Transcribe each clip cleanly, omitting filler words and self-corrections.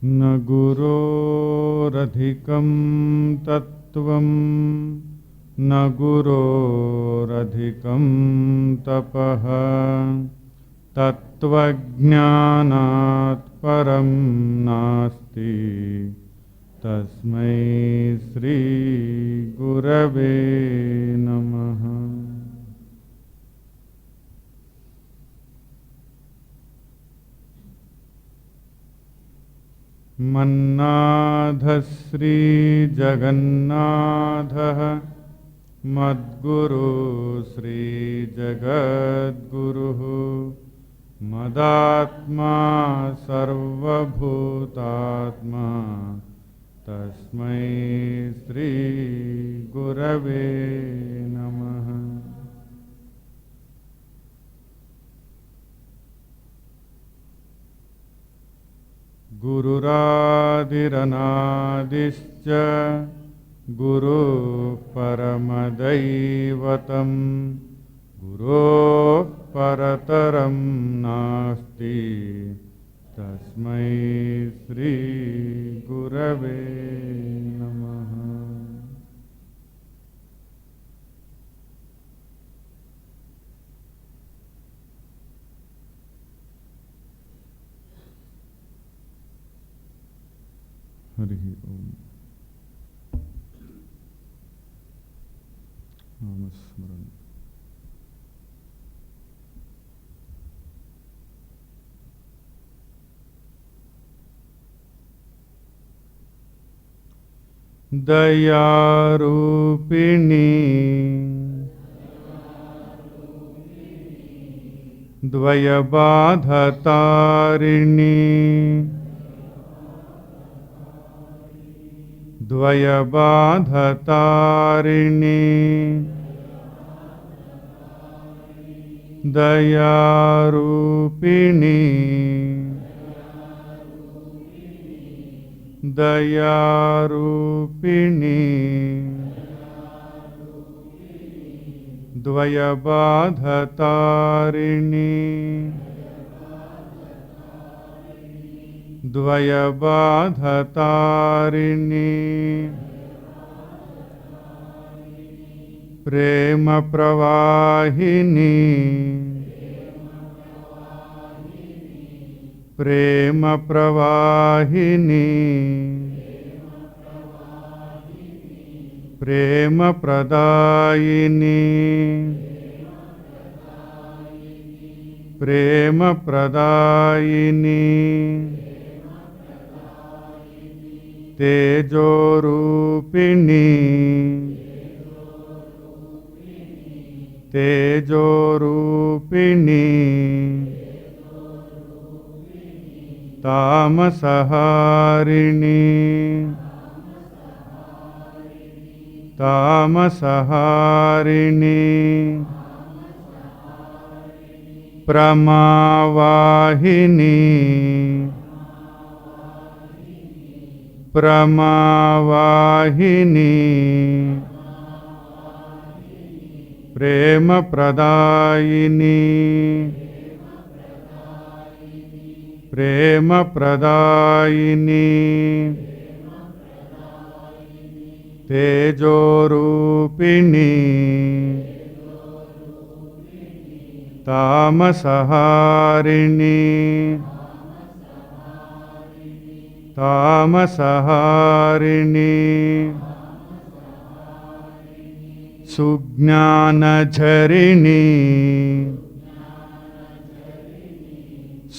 न गुरोरधिकं तत्त्वं न गुरोरधिकं तपः तत्त्वज्ञानात् परं नास्ति तस्मै श्री गुरवे नमः। मन्नाथः श्रीजगन्नाथः मद्गुरु श्रीजगद्गुरुः मदात्मा सर्वभूतात्मा तस्मै श्रीगुरवे नमः। गुरुरादिरनादिश्च गुरुः परमदैवतं गुरोः परतरं नास्ति तस्मै श्री गुरवे नमः। हरि ओम। नामस्मरण। दयारूपिणी द्वयबाधतारिणी द्वयबाधतारिणी दयारूपिणी दयारूपिणी द्वयबाधतारिणी द्वयबाधतारिणी प्रेम प्रवाहिनी प्रेम प्रवाहिनी प्रेम प्रदायिनी प्रेम प्रदायिनी तेजोरूपिणी तेजोरूपिणी तामसहारिणी तामसहारिणी प्रमावाहिनी प्रमावाहिनी प्रेम प्रदायिनी प्रेम प्रदायिनी तेजोरूपिणी तामसहारिणी तामसहारिणी सुज्ञानझरिणी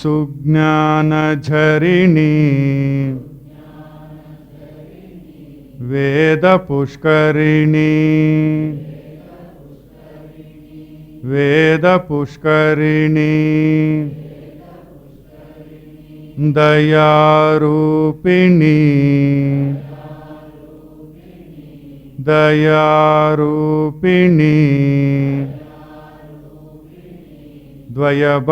सुज्ञानझरिणी वेदपुष्करिणी वेदपुष्करिणी दयारूपिणी दयारूपिणी द्वयबाधतारिणी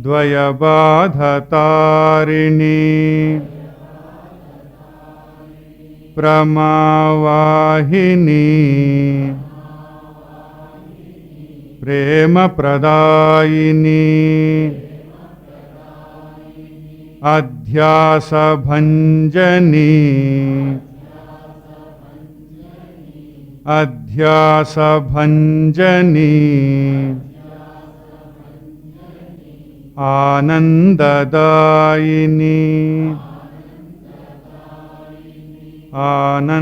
द्वयबाधतारिणी प्रमावाहिनी प्रेमप्रदायिनी अध्यासभञ्जनी अध्यासभञ्जनी आनन्ददायिनी आनन्ददायिनी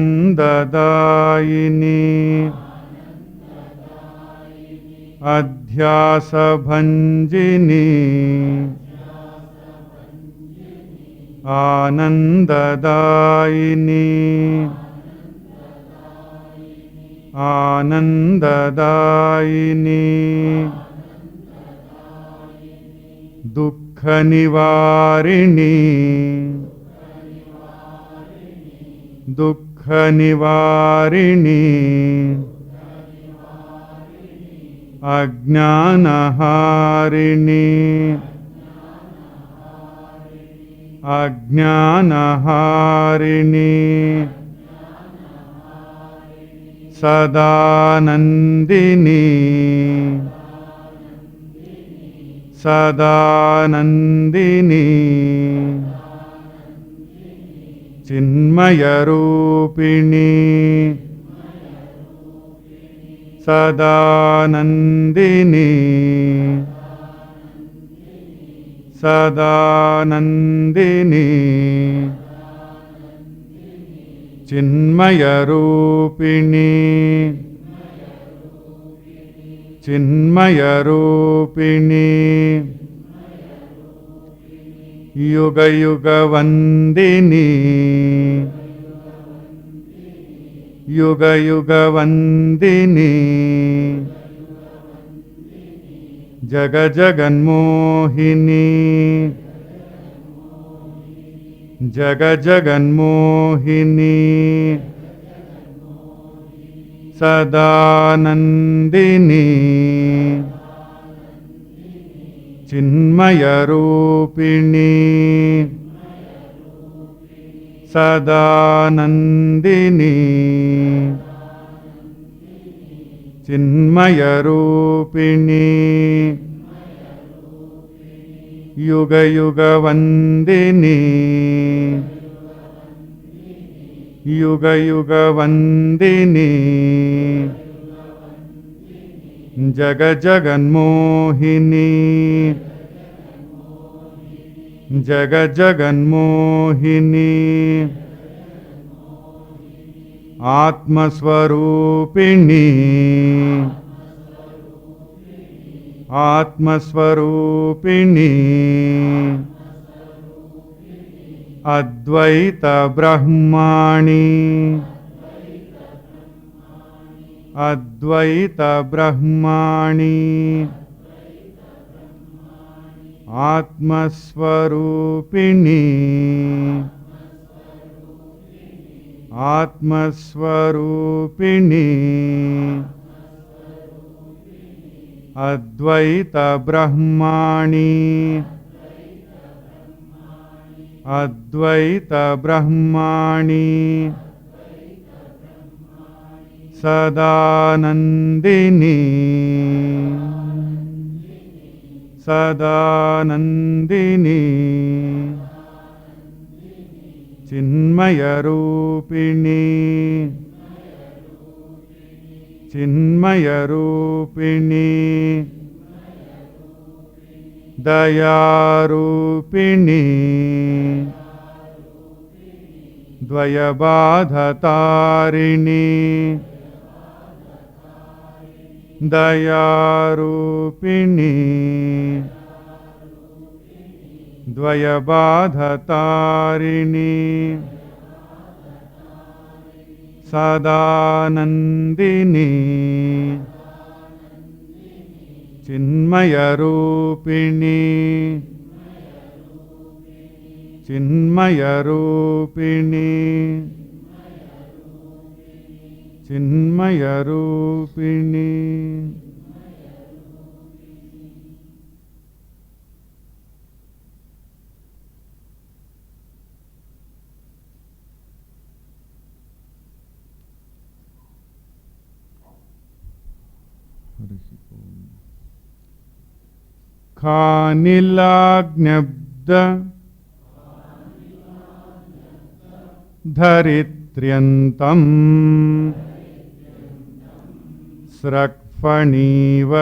अध्यासभञ्जिनी आनन्ददायिनी आनन्ददायिनी दुःखनिवारिणी दुःखनिवारिणी अज्ञानहारिणी अज्ञानहारिणी सदानन्दिनी सदानन्दिनी चिन्मयरूपिणी सदानन्दिनी सदानन्दिनी चिन्मयरूपिणी चिन्मयरूपिणी युगयुगवन्दिनी युगयुगवन्दिनी जगजगन्मोहिनी जगजगन्मोहिनी सदानन्दिनी चिन्मयरूपिणी सदानन्दिनी चिन्मयरूपिणी युगयुगवन्दिनी युगयुगवन्दिनी जगजगन्मोहिनी जगजगन्मोहिनी आत्मस्वरूपिणी आत्मस्वरूपिणी अद्वैतब्रह्माणि अद्वैतब्रह्माणि आत्मस्वरूपिणी आत्मस्वरूपिणी अद्वैतब्रह्माणि अद्वैतब्रह्माणि सदानन्दिनी सदानन्दिनी चिन्मयरूपिणी चिन्मयरूपिणी दयारूपिणी द्वयबाधतारिणी दयारूपिणी द्वयबाधतारिणी सदानन्दिनी चिन्मयरूपिणी चिन्मयरूपिणी चिन्मयरूपिणी ఖానిలాగ్నబ్ద ధరిత్ర్యంతం స్రక్ఫణీవ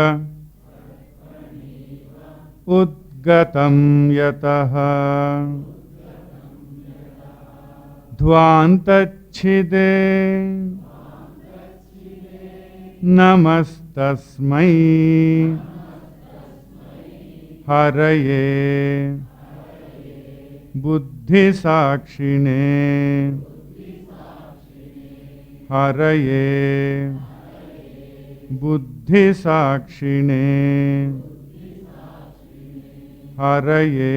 ఉద్గతం యతః ధ్వాంతచ్ఛిదే నమస్తస్మై హరయే బుద్ధిసాక్షిణే హరయే బుద్ధిసాక్షిణే హరయే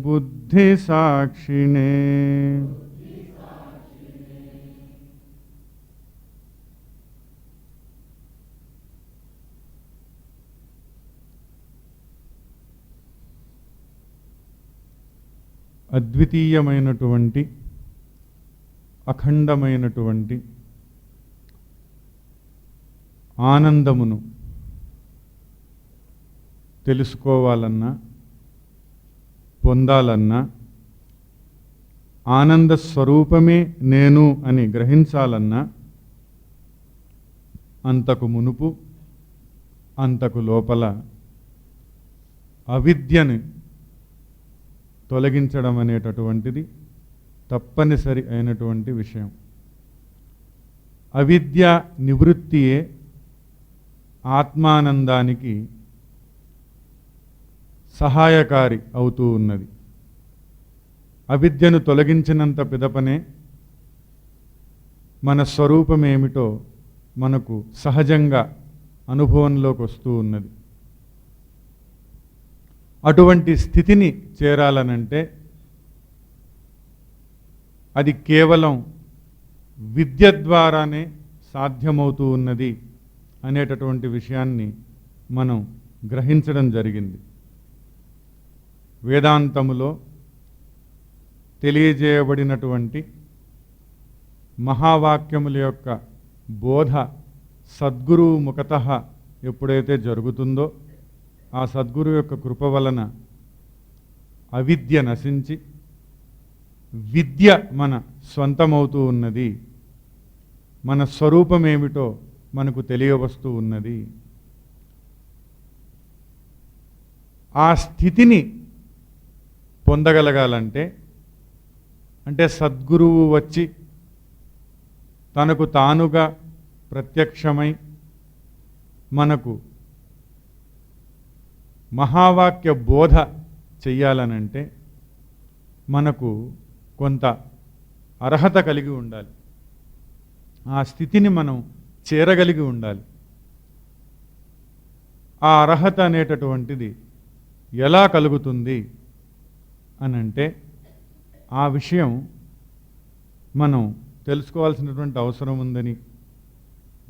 బుద్ధిసాక్షిణే. అద్వితీయమైనటువంటి అఖండమైనటువంటి ఆనందమును తెలుసుకోవాలన్నా పొందాలన్నా ఆనంద స్వరూపమే నేను అని గ్రహించాలన్నా అంతకు మునుపు అంతకు లోపల అవిద్యని తొలగించడం అనేటటువంటిది తప్పనిసరి అయినటువంటి విషయం. అవిద్య నివృత్తియే ఆత్మానందానికి సహాయకారి అవుతూ ఉన్నది. అవిద్యను తొలగించినంత పిదపనే మన స్వరూపం ఏమిటో మనకు సహజంగా అనుభవంలోకి వస్తూ ఉన్నది. అటువంటి స్థితిని చేరాలనంటే అది కేవలం విద్య ద్వారానే సాధ్యమవుతూ ఉన్నది అనేటటువంటి విషయాన్ని మనం గ్రహించడం జరిగింది. వేదాంతములో తెలియజేయబడినటువంటి మహావాక్యముల యొక్క బోధ సద్గురువు ముఖతః ఎప్పుడైతే జరుగుతుందో ఆ సద్గురు యొక్క కృప వలన అవిద్య నశించి విద్య మన స్వంతమవుతూ ఉన్నది. మన స్వరూపం ఏమిటో మనకు తెలియవస్తూ ఉన్నది. ఆ స్థితిని పొందగలగాలంటే అంటే సద్గురువు వచ్చి తనకు తానుగా ప్రత్యక్షమై మనకు మహావాక్య బోధ చెయ్యాలనంటే మనకు కొంత అర్హత కలిగి ఉండాలి. ఆ స్థితిని మనం చేరగలిగి ఉండాలి. ఆ అర్హత అనేటటువంటిది ఎలా కలుగుతుంది అనంటే ఆ విషయం మనం తెలుసుకోవాల్సినటువంటి అవసరం ఉందని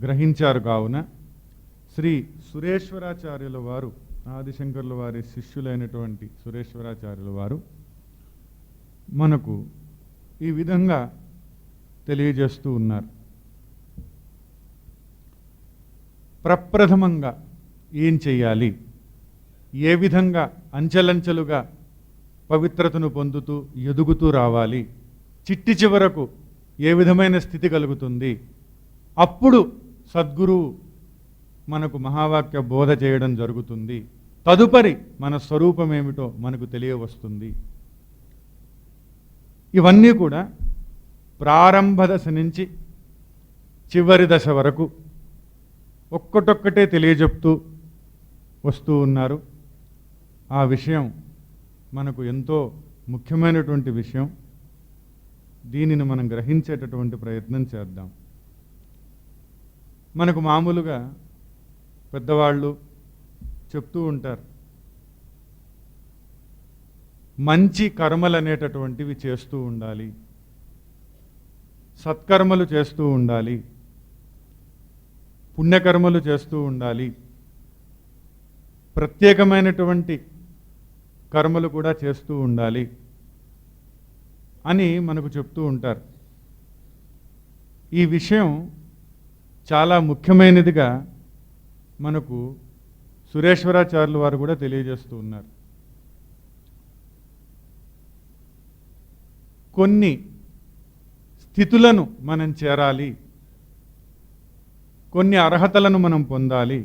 గ్రహించారు. కావున శ్రీ సురేశ్వరాచార్యుల వారు, ఆదిశంకరుల వారి శిష్యులైనటువంటి సురేశ్వరాచార్యుల వారు మనకు ఈ విధంగా తెలియజేస్తూ ఉన్నారు. ప్రప్రథమంగా ఏం చెయ్యాలి, ఏ విధంగా అంచెలంచెలుగా పవిత్రతను పొందుతూ ఎదుగుతూ రావాలి, చిట్టి చివరకు ఏ విధమైన స్థితి కలుగుతుంది, అప్పుడు సద్గురువు మనకు మహావాక్య బోధ చేయడం జరుగుతుంది, తదుపరి మన స్వరూపం ఏమిటో మనకు తెలియవస్తుంది. ఇవన్నీ కూడా ప్రారంభ దశ నుంచి చివరి దశ వరకు ఒక్కటొక్కటే తెలియజెప్తూ వస్తూ ఉన్నారు. ఆ విషయం మనకు ఎంతో ముఖ్యమైనటువంటి విషయం. దీనిని మనం గ్రహించేటటువంటి ప్రయత్నం చేద్దాం. మనకు మామూలుగా పెద్దవాళ్ళు చెప్తూ ఉంటారు, మంచి కర్మలు అనేటటువంటివి చేస్తూ ఉండాలి, సత్కర్మలు చేస్తూ ఉండాలి, పుణ్యకర్మలు చేస్తూ ఉండాలి, ప్రత్యేకమైనటువంటి కర్మలు కూడా చేస్తూ ఉండాలి అని మనకు చెప్తూ ఉంటారు. ఈ విషయం చాలా ముఖ్యమైనదిగా మనకు సురేశ్వరాచార్యులు వారు కూడా తెలియజేస్తూ ఉన్నారు. కొన్ని స్థితులను మనం చేరాలి, కొన్ని అర్హతలను మనం పొందాలి.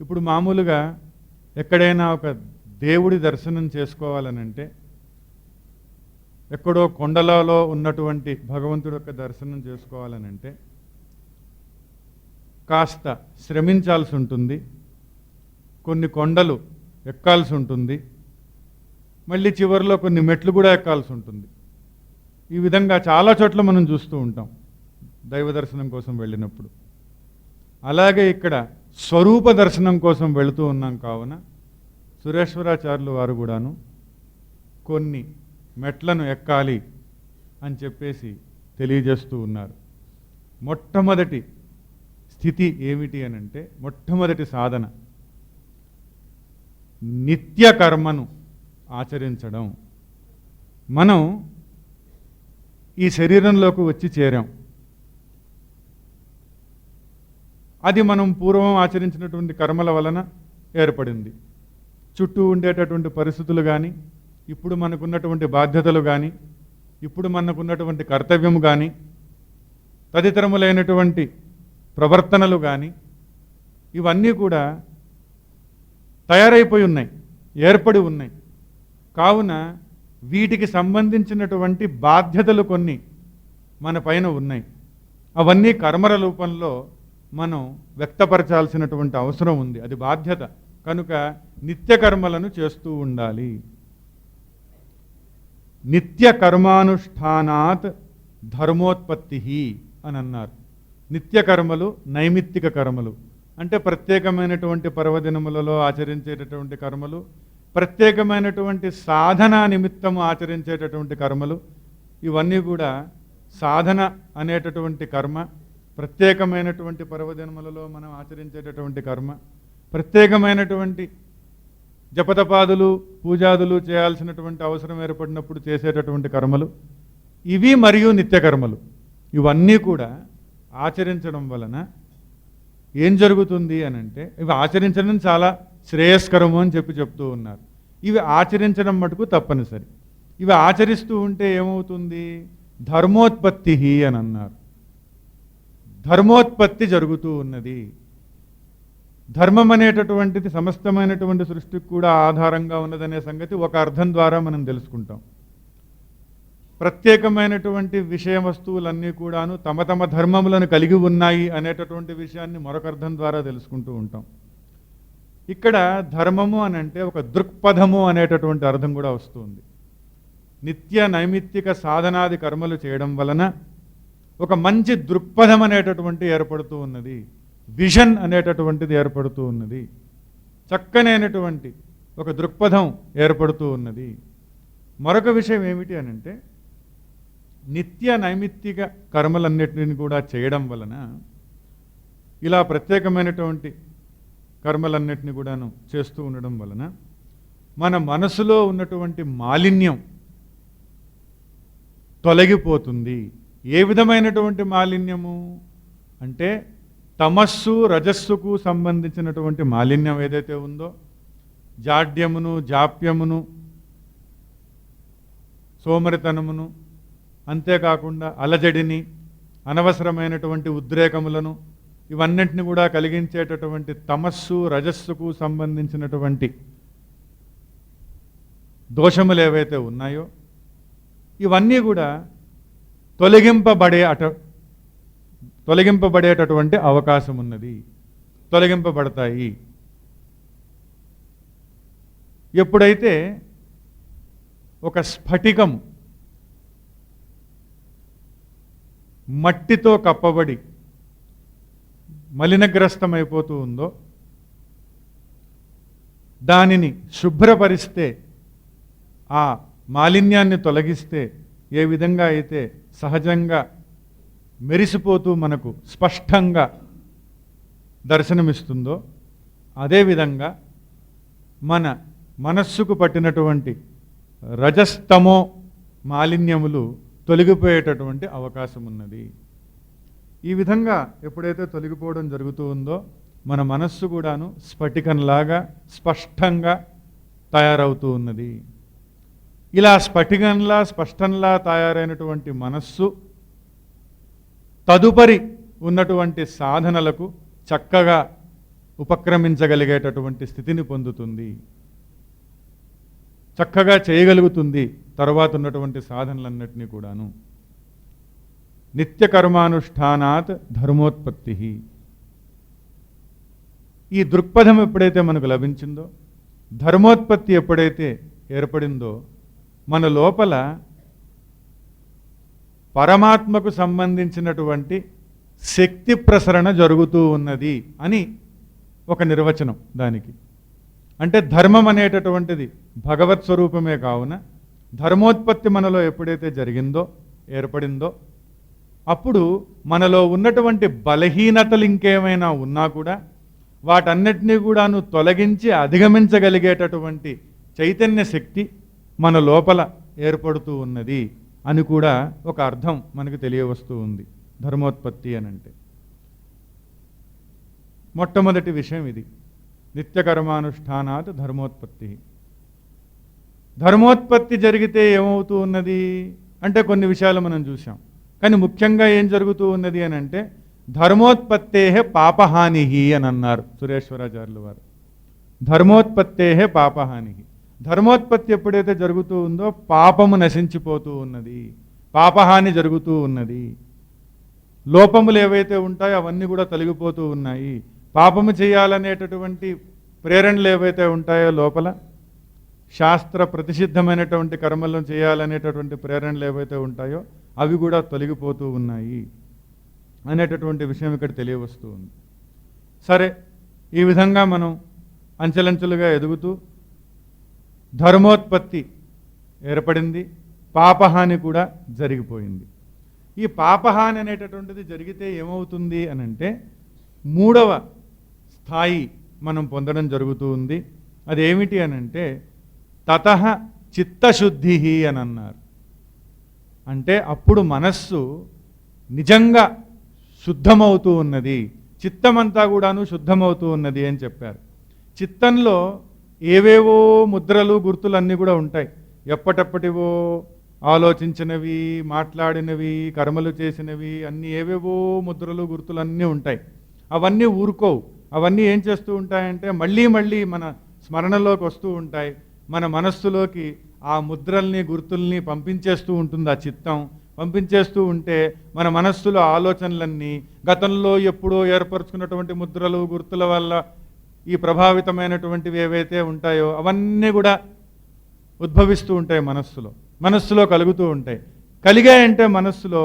ఇప్పుడు మామూలుగా ఎక్కడైనా ఒక దేవుడి దర్శనం చేసుకోవాలనంటే, ఎక్కడో కొండలలో ఉన్నటువంటి భగవంతుడి యొక్క దర్శనం చేసుకోవాలనంటే కాస్త శ్రమించాల్సి ఉంటుంది, కొన్ని కొండలు ఎక్కాల్సి ఉంటుంది, మళ్ళీ చివరిలో కొన్ని మెట్లు కూడా ఎక్కాల్సి ఉంటుంది. ఈ విధంగా చాలా చోట్ల మనం చూస్తూ ఉంటాం దైవ దర్శనం కోసం వెళ్ళినప్పుడు. అలాగే ఇక్కడ స్వరూప దర్శనం కోసం వెళుతూ ఉన్నాం కావున సురేశ్వరాచార్యులు వారు కూడాను కొన్ని మెట్లను ఎక్కాలి అని చెప్పేసి తెలియజేస్తూ ఉన్నారు. మొట్టమొదటి స్థితి ఏమిటి అనంటే, మొట్టమొదటి సాధన నిత్య కర్మను ఆచరించడం. మనం ఈ శరీరంలోకి వచ్చి చేరాం. అది మనం పూర్వం ఆచరించినటువంటి కర్మల వలన ఏర్పడింది. చుట్టూ ఉండేటటువంటి పరిస్థితులు కానీ, ఇప్పుడు మనకున్నటువంటి బాధ్యతలు కానీ, ఇప్పుడు మనకున్నటువంటి కర్తవ్యము కానీ, తదితరములైనటువంటి ప్రవర్తనలు కానీ, ఇవన్నీ కూడా తయారైపోయి ఉన్నాయి, ఏర్పడి ఉన్నాయి. కావున వీటికి సంబంధించినటువంటి బాధ్యతలు కొన్ని మన పైన ఉన్నాయి. అవన్నీ కర్మల రూపంలో మనం వ్యక్తపరచాల్సినటువంటి అవసరం ఉంది. అది బాధ్యత. కనుక నిత్య కర్మలను చేస్తూ ఉండాలి. నిత్య కర్మానుష్ఠానాత్ ధర్మోత్పత్తి అని అన్నారు. నిత్య కర్మలు నైమిత్తిక కర్మలు అంటే ప్రత్యేకమైనటువంటి పర్వదినములలో ఆచరించేటటువంటి కర్మలు, ప్రత్యేకమైనటువంటి సాధనా నిమిత్తము ఆచరించేటటువంటి కర్మలు. ఇవన్నీ కూడా సాధన అనేటటువంటి కర్మ, ప్రత్యేకమైనటువంటి పర్వదినములలో మనం ఆచరించేటటువంటి కర్మ, ప్రత్యేకమైనటువంటి జపతపాదులు పూజాదులు చేయాల్సినటువంటి అవసరం ఏర్పడినప్పుడు చేసేటటువంటి కర్మలు ఇవి, మరియు నిత్యకర్మలు. ఇవన్నీ కూడా ఆచరించడం వలన ఏం జరుగుతుంది అనంటే, ఇవి ఆచరించడం చాలా శ్రేయస్కరము అని చెప్తూ ఉన్నారు. ఇవి ఆచరించడం మటుకు తప్పనిసరి. ఇవి ఆచరిస్తూ ఉంటే ఏమవుతుంది? ధర్మోత్పత్తి అని అన్నారు. ధర్మోత్పత్తి జరుగుతూ ఉన్నది. ధర్మం అనేటటువంటిది సమస్తమైనటువంటి సృష్టికి కూడా ఆధారంగా ఉన్నదనే సంగతి ఒక అర్థం ద్వారా మనం తెలుసుకుంటాం. ప్రత్యేకమైనటువంటి విషయ వస్తువులన్నీ కూడాను తమ తమ ధర్మములను కలిగి ఉన్నాయి అనేటటువంటి విషయాన్ని మరొక అర్థం ద్వారా తెలుసుకుంటూ ఉంటాం. ఇక్కడ ధర్మము అని అంటే ఒక దృక్పథము అనేటటువంటి అర్థం కూడా వస్తుంది. నిత్య నైమిత్తిక సాధనాది కర్మలు చేయడం వలన ఒక మంచి దృక్పథం అనేటటువంటి ఏర్పడుతూ ఉన్నది, విజన్ అనేటటువంటిది ఏర్పడుతూ ఉన్నది, చక్కనైనటువంటి ఒక దృక్పథం ఏర్పడుతూ ఉన్నది. మరొక విషయం ఏమిటి అనంటే, నిత్య నైమిత్తిక కర్మలన్నిటిని కూడా చేయడం వలన, ఇలా ప్రత్యేకమైనటువంటి కర్మలన్నిటిని కూడాను చేస్తూ ఉండడం వలన మన మనసులో ఉన్నటువంటి మాలిన్యం తొలగిపోతుంది. ఏ విధమైనటువంటి మాలిన్యము అంటే, తమస్సు రజస్సుకు సంబంధించినటువంటి మాలిన్యం ఏదైతే ఉందో, జాడ్యమును జాప్యమును సోమరితనమును, అంతేకాకుండా అలజడిని, అనవసరమైనటువంటి ఉద్రేకములను, ఇవన్నింటిని కూడా కలిగించేటటువంటి తమస్సు రజస్సుకు సంబంధించినటువంటి దోషములు ఏవైతే ఉన్నాయో ఇవన్నీ కూడా తొలగింపబడేటటువంటి అవకాశం ఉన్నది, తొలగింపబడతాయి. ఎప్పుడైతే ఒక స్ఫటికం మట్టితో కప్పబడి మలినగ్రస్తమైపోతూ ఉందో, దానిని శుభ్రపరిస్తే, ఆ మాలిన్యాన్ని తొలగిస్తే ఏ విధంగా అయితే సహజంగా మెరిసిపోతూ మనకు స్పష్టంగా దర్శనమిస్తుందో, అదేవిధంగా మన మనస్సుకు పట్టినటువంటి రజస్తమో మాలిన్యములు తొలగిపోయేటటువంటి అవకాశం ఉన్నది. ఈ విధంగా ఎప్పుడైతే తొలగిపోవడం జరుగుతూ ఉందో మన మనస్సు కూడాను స్ఫటికంలాగా స్పష్టంగా తయారవుతూ ఉన్నది. ఇలా స్ఫటికంలా స్పష్టంలా తయారైనటువంటి మనస్సు తదుపరి ఉన్నటువంటి సాధనలకు చక్కగా ఉపక్రమించగలిగేటటువంటి స్థితిని పొందుతుంది, చక్కగా చేయగలుగుతుంది. తర్వాత ఉన్నటువంటి సాధనలన్నిటినీ కూడాను నిత్యకర్మానుష్ఠానాత్ ధర్మోత్పత్తి. ఈ దృక్పథం ఎప్పుడైతే మనకు లభించిందో, ధర్మోత్పత్తి ఎప్పుడైతే ఏర్పడిందో, మన లోపల పరమాత్మకు సంబంధించినటువంటి శక్తి ప్రసరణ జరుగుతూ ఉన్నది అని ఒక నిర్వచనం దానికి. అంటే ధర్మం అనేటటువంటిది భగవత్ స్వరూపమే కావున ధర్మోత్పత్తి మనలో ఎప్పుడైతే జరిగిందో, ఏర్పడిందో, అప్పుడు మనలో ఉన్నటువంటి బలహీనతలు ఇంకేమైనా ఉన్నా కూడా వాటన్నిటినీ కూడాను తొలగించి అధిగమించగలిగేటటువంటి చైతన్య శక్తి మన లోపల ఏర్పడుతూ ఉన్నది అని కూడా ఒక అర్థం మనకు తెలియవస్తూ ఉంది ధర్మోత్పత్తి అనంటే. మొట్టమొదటి విషయం ఇది, నిత్యకర్మానుష్ఠానాత్ ధర్మోత్పత్తి. ధర్మోత్పత్తి జరిగితే ఏమవుతూ ఉన్నది అంటే కొన్ని విషయాలు మనం చూసాం. కానీ ముఖ్యంగా ఏం జరుగుతూ ఉన్నది అని అంటే ధర్మోత్పత్తే పాపహాని అని అన్నారు సురేశ్వరాచార్యులు వారు. ధర్మోత్పత్తే పాపహాని. ధర్మోత్పత్తి ఎప్పుడైతే జరుగుతూ ఉందో పాపము నశించిపోతూ ఉన్నది, పాపహాని జరుగుతూ ఉన్నది. లోపములు ఏవైతే ఉంటాయో అవన్నీ కూడా తొలగిపోతూ ఉన్నాయి. పాపము చేయాలనేటటువంటి ప్రేరణలు ఏవైతే ఉంటాయో లోపల, శాస్త్ర ప్రతిషిద్ధమైనటువంటి కర్మలను చేయాలనేటటువంటి ప్రేరణలు ఏవైతే ఉంటాయో అవి కూడా తొలగిపోతూ ఉన్నాయి అనేటటువంటి విషయం ఇక్కడ తెలియవస్తూ ఉంది. సరే, ఈ విధంగా మనం అంచెలంచెలుగా ఎదుగుతూ ధర్మోత్పత్తి ఏర్పడింది, పాపహాని కూడా జరిగిపోయింది. ఈ పాపహాని అనేటటువంటిది జరిగితే ఏమవుతుంది అనంటే మూడవ స్థాయి మనం పొందడం జరుగుతూ ఉంది. అదేమిటి అనంటే తతః చిత్తశుద్ధి అని అన్నారు. అంటే అప్పుడు మనస్సు నిజంగా శుద్ధమవుతూ ఉన్నది, చిత్తమంతా కూడాను శుద్ధమవుతూ ఉన్నది అని చెప్పారు. చిత్తంలో ఏవేవో ముద్రలు గుర్తులు అన్నీ కూడా ఉంటాయి. ఎప్పటప్పటివో ఆలోచించినవి, మాట్లాడినవి, కర్మలు చేసినవి అన్నీ ఏవేవో ముద్రలు గుర్తులు అన్నీ ఉంటాయి. అవన్నీ ఊరుకోవు. అవన్నీ ఏం చేస్తూ ఉంటాయంటే మళ్ళీ మళ్ళీ మన స్మరణలోకి వస్తూ ఉంటాయి. మన మనస్సులోకి ఆ ముద్రల్ని గుర్తుల్ని పంపించేస్తూ ఉంటుంది ఆ చిత్తం. పంపించేస్తూ ఉంటే మన మనస్సులో ఆలోచనలన్నీ గతంలో ఎప్పుడో ఏర్పరచుకున్నటువంటి ముద్రలు గుర్తుల వల్ల ఈ ప్రభావితమైనటువంటివి ఏవైతే ఉంటాయో అవన్నీ కూడా ఉద్భవిస్తూ ఉంటాయి మనస్సులో కలుగుతూ ఉంటాయి. కలిగాయంటే మనస్సులో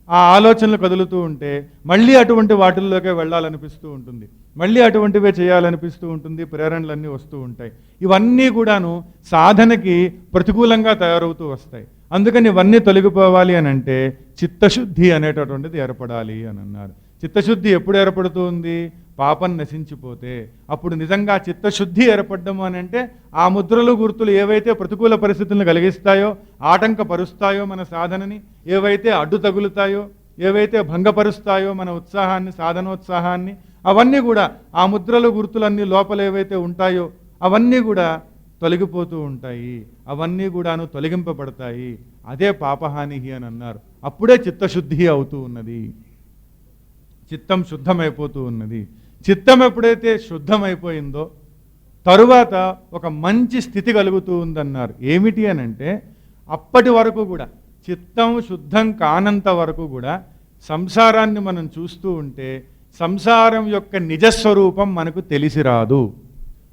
ఆ ఆలోచనలు కదులుతూ ఉంటే మళ్ళీ అటువంటి వాటిల్లోకే వెళ్ళాలనిపిస్తూ ఉంటుంది, మళ్ళీ అటువంటివే చేయాలనిపిస్తూ ఉంటుంది, ప్రేరణలన్నీ వస్తూ ఉంటాయి. ఇవన్నీ కూడాను సాధనకి ప్రతికూలంగా తయారవుతూ వస్తాయి. అందుకని ఇవన్నీ తొలగిపోవాలి అని అంటే చిత్తశుద్ధి అనేటటువంటిది ఏర్పడాలి అని అన్నారు. చిత్తశుద్ధి ఎప్పుడు ఏర్పడుతుంది? పాపం నశించిపోతే. అప్పుడు నిజంగా చిత్తశుద్ధి ఏర్పడము అని అంటే ఆ ముద్రలు గుర్తులు ఏవైతే ప్రతికూల పరిస్థితులను కలిగిస్తాయో, ఆటంకపరుస్తాయో మన సాధనని, ఏవైతే అడ్డు తగులుతాయో, ఏవైతే భంగపరుస్తాయో మన ఉత్సాహాన్ని, సాధనోత్సాహాన్ని, అవన్నీ కూడా ఆ ముద్రలు గుర్తులన్నీ లోపల ఏవైతే ఉంటాయో అవన్నీ కూడా తొలగిపోతూ ఉంటాయి. అవన్నీ కూడాను తొలగింపబడతాయి. అదే పాపహాని అని అన్నారు. అప్పుడే చిత్తశుద్ధి అవుతూ ఉన్నది, చిత్తం శుద్ధమైపోతూ ఉన్నది. చిత్తం ఎప్పుడైతే శుద్ధమైపోయిందో తరువాత ఒక మంచి స్థితి కలుగుతూ ఉందన్నారు. ఏమిటి అని అంటే అప్పటి వరకు కూడా చిత్తం శుద్ధం కానంత వరకు కూడా సంసారాన్ని మనం చూస్తూ ఉంటే సంసారం యొక్క నిజస్వరూపం మనకు తెలిసి రాదు.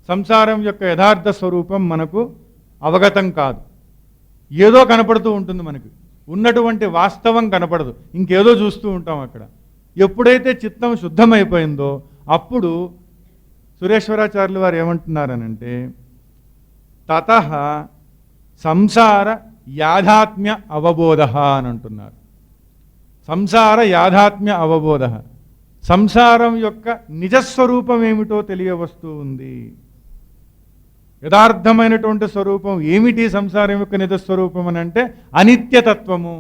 సంసారం యొక్క యథార్థ స్వరూపం మనకు అవగతం కాదు. ఏదో కనపడుతూ ఉంటుంది, మనకి ఉన్నటువంటి వాస్తవం కనపడదు, ఇంకేదో చూస్తూ ఉంటాం అక్కడ. ఎప్పుడైతే చిత్తం శుద్ధమైపోయిందో అప్పుడు సురేశ్వరాచార్యులు వారు ఏమంటున్నారనంటే తతః సంసార యాథాత్మ్య అవబోధ అని అంటున్నారు. సంసార యాథాత్మ్య అవబోధ, సంసారం యొక్క నిజస్వరూపం ఏమిటో తెలియవస్తూ ఉంది. యథార్థమైనటువంటి స్వరూపం ఏమిటి సంసారం యొక్క నిజస్వరూపం అని అంటే అనిత్యతత్వము.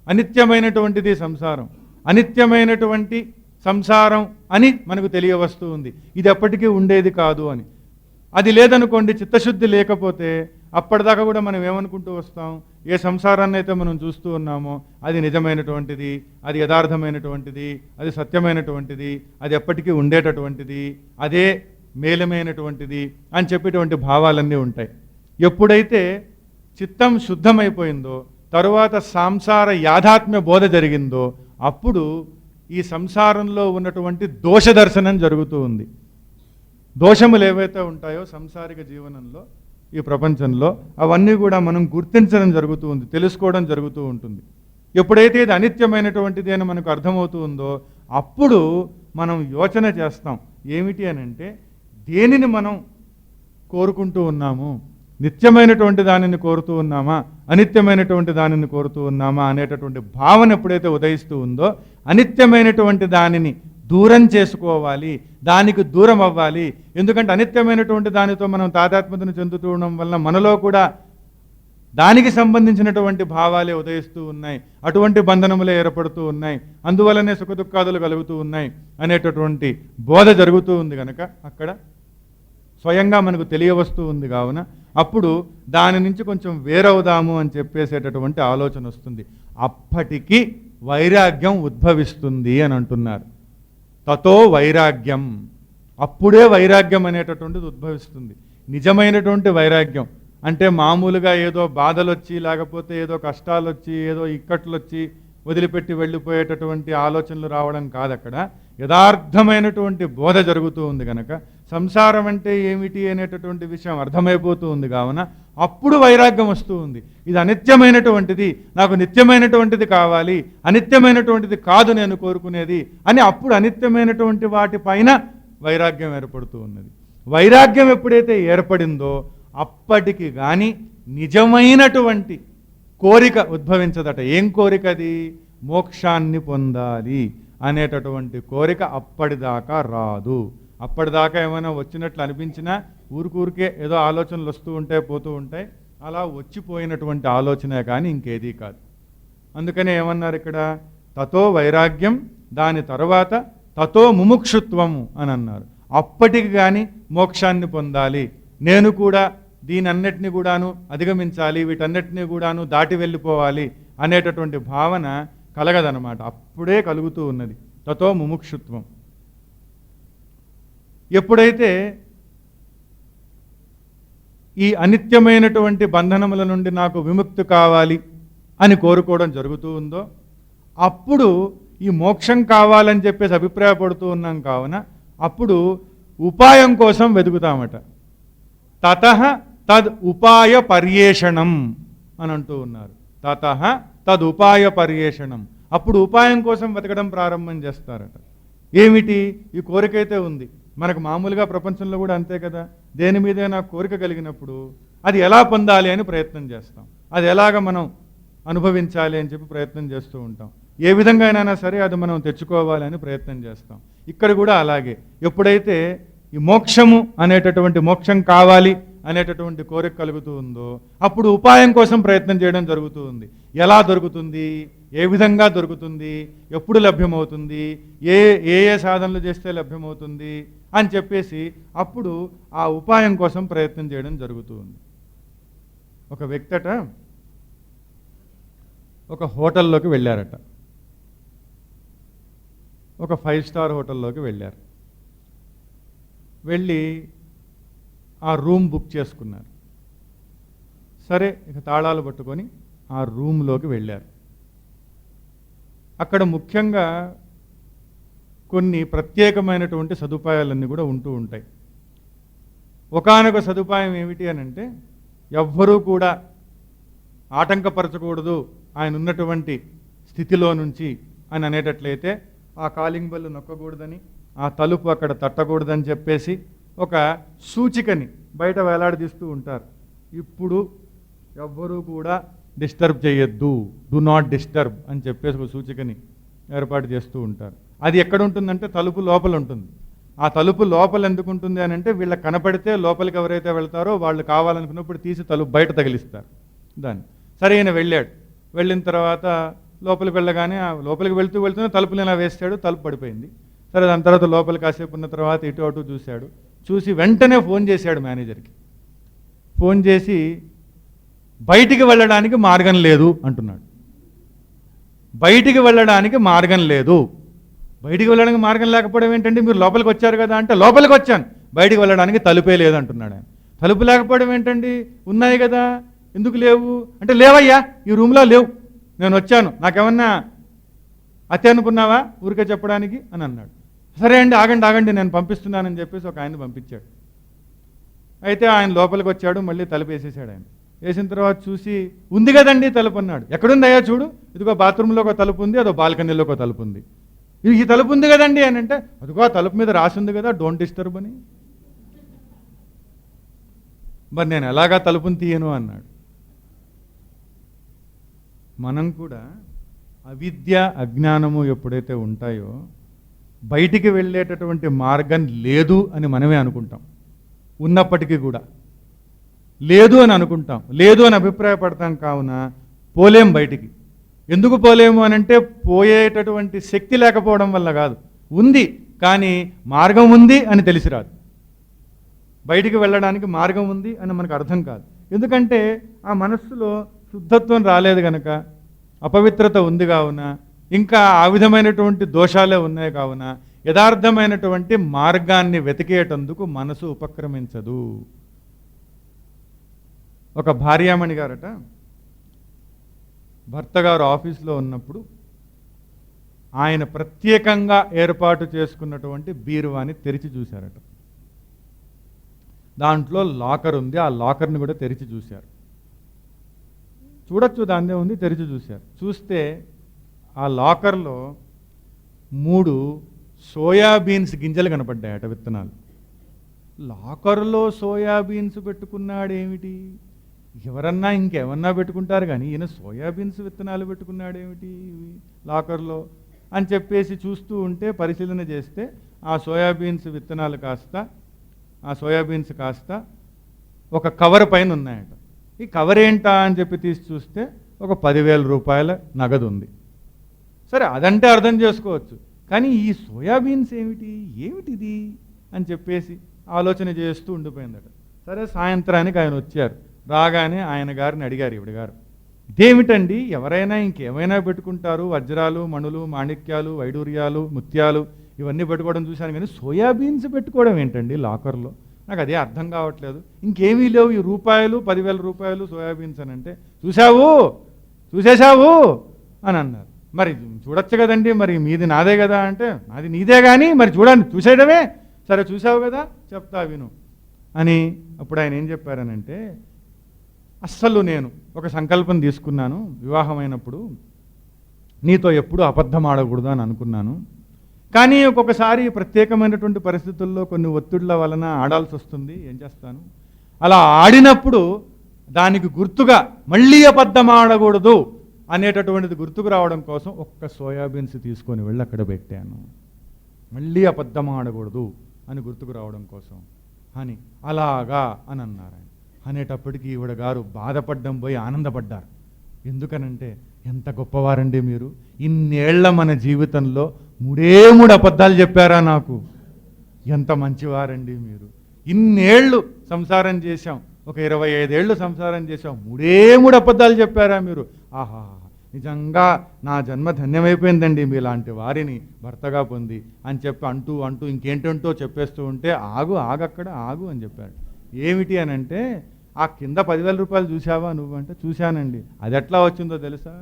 అనిత్యమైనటువంటిది సంసారం. అనిత్యమైనటువంటి సంసారం అని మనకు తెలియవస్తూ ఉంది. ఇది ఎప్పటికీ ఉండేది కాదు అని. అది లేదనుకోండి, చిత్తశుద్ధి లేకపోతే అప్పటిదాకా కూడా మనం ఏమనుకుంటూ వస్తాం, ఏ సంసారాన్ని అయితే మనం చూస్తూ ఉన్నామో అది నిజమైనటువంటిది, అది యథార్థమైనటువంటిది, అది సత్యమైనటువంటిది, అది ఎప్పటికీ ఉండేటటువంటిది, అదే మేలమైనటువంటిది అని చెప్పేటువంటి భావాలన్నీ ఉంటాయి. ఎప్పుడైతే చిత్తం శుద్ధమైపోయిందో, తరువాత సంసార యాథాత్మ్య బోధ జరిగిందో, అప్పుడు ఈ సంసారంలో ఉన్నటువంటి దోష దర్శనం జరుగుతూ ఉంది. దోషములు ఏవైతే ఉంటాయో సంసారిక జీవనంలో, ఈ ప్రపంచంలో, అవన్నీ కూడా మనం గుర్తించడం జరుగుతూ ఉంది, తెలుసుకోవడం జరుగుతూ ఉంటుంది. ఎప్పుడైతే ఇది అనిత్యమైనటువంటిది అని మనకు అర్థమవుతూ ఉందో, అప్పుడు మనం యోచన చేస్తాం. ఏమిటి అని అంటే, దేనిని మనం కోరుకుంటూ ఉన్నాము, నిత్యమైనటువంటి దానిని కోరుతూ ఉన్నామా, అనిత్యమైనటువంటి దానిని కోరుతూ ఉన్నామా అనేటటువంటి భావన ఎప్పుడైతే ఉదయిస్తూ ఉందో, అనిత్యమైనటువంటి దానిని దూరం చేసుకోవాలి, దానికి దూరం అవ్వాలి. ఎందుకంటే అనిత్యమైనటువంటి దానితో మనం తాదాత్మ్యతను చెందుతూ ఉండడం వల్ల మనలో కూడా దానికి సంబంధించినటువంటి భావాలే ఉదయిస్తూ ఉన్నాయి, అటువంటి బంధనములే ఏర్పడుతూ ఉన్నాయి, అందువల్లనే సుఖదుఖాదులు కలుగుతూ ఉన్నాయి అనేటటువంటి బోధ జరుగుతూ ఉంది కనుక అక్కడ స్వయంగా మనకు తెలియవస్తూ ఉంది. కావున అప్పుడు దాని నుంచి కొంచెం వేరవుదాము అని చెప్పేసేటటువంటి ఆలోచన వస్తుంది. అప్పటికి వైరాగ్యం ఉద్భవిస్తుంది అని అంటున్నారు. తతో వైరాగ్యం, అప్పుడే వైరాగ్యం అనేటటువంటిది ఉద్భవిస్తుంది. నిజమైనటువంటి వైరాగ్యం అంటే మామూలుగా ఏదో బాధలు వచ్చి, లేకపోతే ఏదో కష్టాలు వచ్చి, ఏదో ఇక్కట్లు వచ్చి వదిలిపెట్టి వెళ్ళిపోయేటటువంటి ఆలోచనలు రావడం కాదు. అక్కడ యథార్థమైనటువంటి బోధ జరుగుతూ ఉంది కనుక సంసారం అంటే ఏమిటి అనేటటువంటి విషయం అర్థమైపోతూ ఉంది. కావున అప్పుడు వైరాగ్యం వస్తూ ఉంది. ఇది అనిత్యమైనటువంటిది, నాకు నిత్యమైనటువంటిది కావాలి, అనిత్యమైనటువంటిది కాదు నేను కోరుకునేది అని అప్పుడు అనిత్యమైనటువంటి వాటిపైన వైరాగ్యం ఏర్పడుతూ ఉన్నది. వైరాగ్యం ఎప్పుడైతే ఏర్పడిందో అప్పటికి కానీ నిజమైనటువంటి కోరిక ఉద్భవించదట. ఏం కోరిక అది? మోక్షాన్ని పొందాలి అనేటటువంటి కోరిక అప్పటిదాకా రాదు. అప్పటిదాకా ఏమైనా వచ్చినట్లు అనిపించినా ఊరికే ఏదో ఆలోచనలు వస్తూ ఉంటాయి, పోతూ ఉంటాయి. అలా వచ్చిపోయినటువంటి ఆలోచనే కానీ ఇంకేదీ కాదు. అందుకనే ఏమన్నారు ఇక్కడ? తతో వైరాగ్యం, దాని తర్వాత తతో ముముక్షుత్వము అని అన్నారు. అప్పటికి కానీ మోక్షాన్ని పొందాలి, నేను కూడా దీనన్నిటిని కూడాను అధిగమించాలి, వీటన్నిటినీ కూడాను దాటి వెళ్ళిపోవాలి అనేటటువంటి భావన కలగదనమాట. అప్పుడే కలుగుతూ ఉన్నది తతో ముముక్షుత్వం. ఎప్పుడైతే ఈ అనిత్యమైనటువంటి బంధనముల నుండి నాకు విముక్తి కావాలి అని కోరుకోవడం జరుగుతూ ఉందో, అప్పుడు ఈ మోక్షం కావాలని చెప్పేసి అభిప్రాయపడుతూ ఉన్నాం. కావున అప్పుడు ఉపాయం కోసం వెతుకుతామట. తతః తద్ ఉపాయ పర్యేషణం అని అంటూ ఉన్నారు. తతః తద్ ఉపాయ పర్యేషణం, అప్పుడు ఉపాయం కోసం వెతకడం ప్రారంభం చేస్తారట. ఏమిటి? ఈ కోరికైతే ఉంది మనకు, మామూలుగా ప్రపంచంలో కూడా అంతే కదా. దేని మీదైనా కోరిక కలిగినప్పుడు అది ఎలా పొందాలి అని ప్రయత్నం చేస్తాం, అది ఎలాగ మనం అనుభవించాలి అని చెప్పి ప్రయత్నం చేస్తూ ఉంటాం. ఏ విధంగా అయినా సరే అది మనం తెచ్చుకోవాలి అని ప్రయత్నం చేస్తాం. ఇక్కడ కూడా అలాగే ఎప్పుడైతే ఈ మోక్షము అనేటటువంటి, మోక్షం కావాలి అనేటటువంటి కోరిక కలుగుతూ ఉందో, అప్పుడు ఉపాయం కోసం ప్రయత్నం చేయడం జరుగుతూ ఉంది. ఎలా దొరుకుతుంది, ఏ విధంగా దొరుకుతుంది, ఎప్పుడు లభ్యమవుతుంది, ఏ ఏ సాధనలు చేస్తే లభ్యమవుతుంది అని చెప్పేసి అప్పుడు ఆ ఉపాయం కోసం ప్రయత్నం చేయడం జరుగుతూ ఉంది. ఒక వ్యక్తట ఒక హోటల్లోకి వెళ్ళారట. ఒక 5 స్టార్ హోటల్లోకి వెళ్ళారు. వెళ్ళి ఆ రూమ్ బుక్ చేసుకున్నారు. సరే, ఇక తాళాలు పట్టుకొని ఆ రూమ్లోకి వెళ్ళారు. అక్కడ ముఖ్యంగా కొన్ని ప్రత్యేకమైనటువంటి సదుపాయాలన్నీ కూడా ఉంటూ ఉంటాయి. ఒకానొక సదుపాయం ఏమిటి అని అంటే, ఎవ్వరూ కూడా ఆటంకపరచకూడదు ఆయన ఉన్నటువంటి స్థితిలో నుంచి అని అనేటట్లయితే ఆ కాలింగ్ బెల్ నొక్కకూడదని, ఆ తలుపు అక్కడ తట్టకూడదని చెప్పేసి ఒక సూచికని బయట వేలాడదీస్తూ ఉంటారు. ఇప్పుడు ఎవ్వరూ కూడా డిస్టర్బ్ చేయొద్దు, డు నాట్ డిస్టర్బ్ అని చెప్పేసి ఒక సూచికని ఏర్పాటు చేస్తూ ఉంటారు. అది ఎక్కడ ఉంటుందంటే తలుపు లోపల ఉంటుంది. ఆ తలుపు లోపల ఎందుకు ఉంటుంది అని అంటే, వీళ్ళకి కనపడితే లోపలికి ఎవరైతే వెళ్తారో వాళ్ళు కావాలనుకున్నప్పుడు తీసి తలుపు బయట తగిలిస్తారు దాన్ని. సరే, ఈయన వెళ్ళాడు. వెళ్ళిన తర్వాత లోపలికి వెళ్ళగానే లోపలికి వెళ్తూనే తలుపులు ఇలా వేస్తాడు, తలుపు పడిపోయింది. సరే దాని తర్వాత లోపల కాసేపు ఉన్న తర్వాత ఇటు అటు చూశాడు. చూసి వెంటనే ఫోన్ చేశాడు మేనేజర్కి. ఫోన్ చేసి బయటికి వెళ్ళడానికి మార్గం లేదు అంటున్నాడు. బయటికి వెళ్ళడానికి మార్గం లేదు. బయటికి వెళ్ళడానికి మార్గం లేకపోవడం ఏంటంటే, మీరు లోపలికి వచ్చారు కదా అంటే, లోపలికి వచ్చాను, బయటికి వెళ్ళడానికి తలుపే లేదు అంటున్నాడు ఆయన. తలుపు లేకపోవడం ఏంటండి, ఉన్నాయి కదా, ఎందుకు లేవు అంటే, లేవయ్యా ఈ రూమ్లో లేవు, నేను వచ్చాను, నాకేమన్నా అతి అనుకున్నావా ఊరికే చెప్పడానికి అని అన్నాడు. సరే అండి ఆగండి నేను పంపిస్తున్నానని చెప్పేసి ఒక ఆయన పంపించాడు. అయితే ఆయన లోపలికి వచ్చాడు, మళ్ళీ తలుపు వేసేసాడు. ఆయన వేసిన తర్వాత చూసి, ఉంది కదండి తలుపు అన్నాడు. ఎక్కడుందయ్యా చూడు, ఇదిగో బాత్రూంలో ఒక తలుపు ఉంది, అదో బాల్కనీలో ఒక తలుపు ఉంది. ఈ తలుపు ఉంది కదండి అని అంటే, అదిగో తలుపు మీద రాసి ఉంది కదా డోంట్ డిస్టర్బ్ అని. మరి నేను ఎలాగా తలుపుని తీయను అన్నాడు. మనం కూడా అవిద్య అజ్ఞానము ఎప్పుడైతే ఉంటాయో బయటికి వెళ్ళేటటువంటి మార్గం లేదు అని మనమే అనుకుంటాం. ఉన్నప్పటికీ కూడా లేదు అని అనుకుంటాం, లేదు అని అభిప్రాయపడతాం. కావున పోలేం బయటికి. ఎందుకు పోలేము అని అంటే, పోయేటటువంటి శక్తి లేకపోవడం వల్ల కాదు, ఉంది కానీ మార్గం ఉంది అని తెలిసి రాదు. బయటికి వెళ్ళడానికి మార్గం ఉంది అని మనకు అర్థం కాదు. ఎందుకంటే ఆ మనస్సులో శుద్ధత్వం రాలేదు కనుక, అపవిత్రత ఉంది కావున, ఇంకా ఆ విధమైనటువంటి దోషాలే ఉన్నాయి కావున యథార్థమైనటువంటి మార్గాన్ని వెతికేటందుకు మనసు ఉపక్రమించదు. ఒక భార్యామణి గారట, భర్త గారు ఆఫీస్లో ఉన్నప్పుడు ఆయన ప్రత్యేకంగా ఏర్పాటు చేసుకున్నటువంటి బీరువాని తెరిచి చూశారట. దాంట్లో లాకర్ ఉంది, ఆ లాకర్ని కూడా తెరిచి చూశారు. చూడొచ్చు, దాన్నే ఉంది, తెరిచి చూశారు. చూస్తే ఆ లాకర్లో 3 సోయాబీన్స్ గింజలు కనపడ్డాయట, విత్తనాలు. లాకర్లో సోయాబీన్స్ పెట్టుకున్నాడేమిటి, ఎవరన్నా ఇంకేమన్నా పెట్టుకుంటారు కానీ ఈయన సోయాబీన్స్ విత్తనాలు పెట్టుకున్నాడేమిటి లాకర్లో అని చెప్పేసి చూస్తూ ఉంటే, పరిశీలన చేస్తే ఆ సోయాబీన్స్ విత్తనాలు కాస్త ఒక కవర్ పైన ఉన్నాయట. ఈ కవర్ ఏంటా అని చెప్పి తీసి చూస్తే ఒక 10,000 రూపాయల నగదు ఉంది. సరే అదంటే అర్థం చేసుకోవచ్చు, కానీ ఈ సోయాబీన్స్ ఏమిటిది అని చెప్పేసి ఆలోచన చేస్తూ ఉండిపోయిందట. సరే సాయంత్రానికి ఆయన వచ్చారు. రాగానే ఆయన గారిని అడిగారు, ఈవిడ గారు, ఇదేమిటండి, ఎవరైనా ఇంకేమైనా పెట్టుకుంటారు, వజ్రాలు, మణులు, మాణిక్యాలు, వైడూర్యాలు, ముత్యాలు ఇవన్నీ పెట్టుకోవడం చూశాను, కానీ సోయాబీన్స్ పెట్టుకోవడం ఏంటండి లాకర్లో, నాకు అదే అర్థం కావట్లేదు. ఇంకేమీ లేవు ఈ రూపాయలు, 10,000 రూపాయలు సోయాబీన్స్ అని అంటే, చూసేశావు అని అన్నారు. మరి చూడొచ్చు కదండి, మరి మీది నాదే కదా అంటే, నాది నీదే కానీ మరి చూడండి, చూసేయడమే. సరే చూసావు కదా, చెప్తా విను అని. అప్పుడు ఆయన ఏం చెప్పారనంటే, అస్సలు నేను ఒక సంకల్పం తీసుకున్నాను, వివాహమైనప్పుడు నీతో ఎప్పుడూ అబద్ధం ఆడకూడదు అని అనుకున్నాను. కానీ ఒక్కొక్కసారి ప్రత్యేకమైనటువంటి పరిస్థితుల్లో కొన్ని ఒత్తిళ్ల వలన ఆడాల్సి వస్తుంది, ఏం చేస్తాను. అలా ఆడినప్పుడు దానికి గుర్తుగా మళ్ళీ అబద్ధం ఆడకూడదు అనేటటువంటిది గుర్తుకు రావడం కోసం ఒక్క సోయాబీన్స్ తీసుకొని వెళ్ళి అక్కడ పెట్టాను, మళ్ళీ అబద్ధం ఆడకూడదు అని గుర్తుకు రావడం కోసం అని. అలాగా అని అన్నారు ఆయన. అనేటప్పటికీ ఈవిడ గారు బాధపడ్డం పోయి ఆనందపడ్డారు. ఎందుకనంటే, ఎంత గొప్పవారండి మీరు, ఇన్నేళ్ల మన జీవితంలో 3 అబద్ధాలు చెప్పారా నాకు, ఎంత మంచివారండి మీరు. ఇన్నేళ్ళు సంసారం చేశాం, ఒక 25 ఏళ్ళు సంసారం చేశాం, 3 అబద్ధాలు చెప్పారా మీరు, ఆహా నిజంగా నా జన్మ ధన్యమైపోయిందండి మీలాంటి వారిని భర్తగా పొంది అని చెప్పి అంటూ ఇంకేంటంటో చెప్పేస్తూ ఉంటే, ఆగక్కడ ఆగు అని చెప్పాడు. ఏమిటి అని అంటే, ఆ కింద 10,000 రూపాయలు చూసావా నువ్వు అంటే, చూశానండి. అది ఎట్లా వచ్చిందో తెలుసా,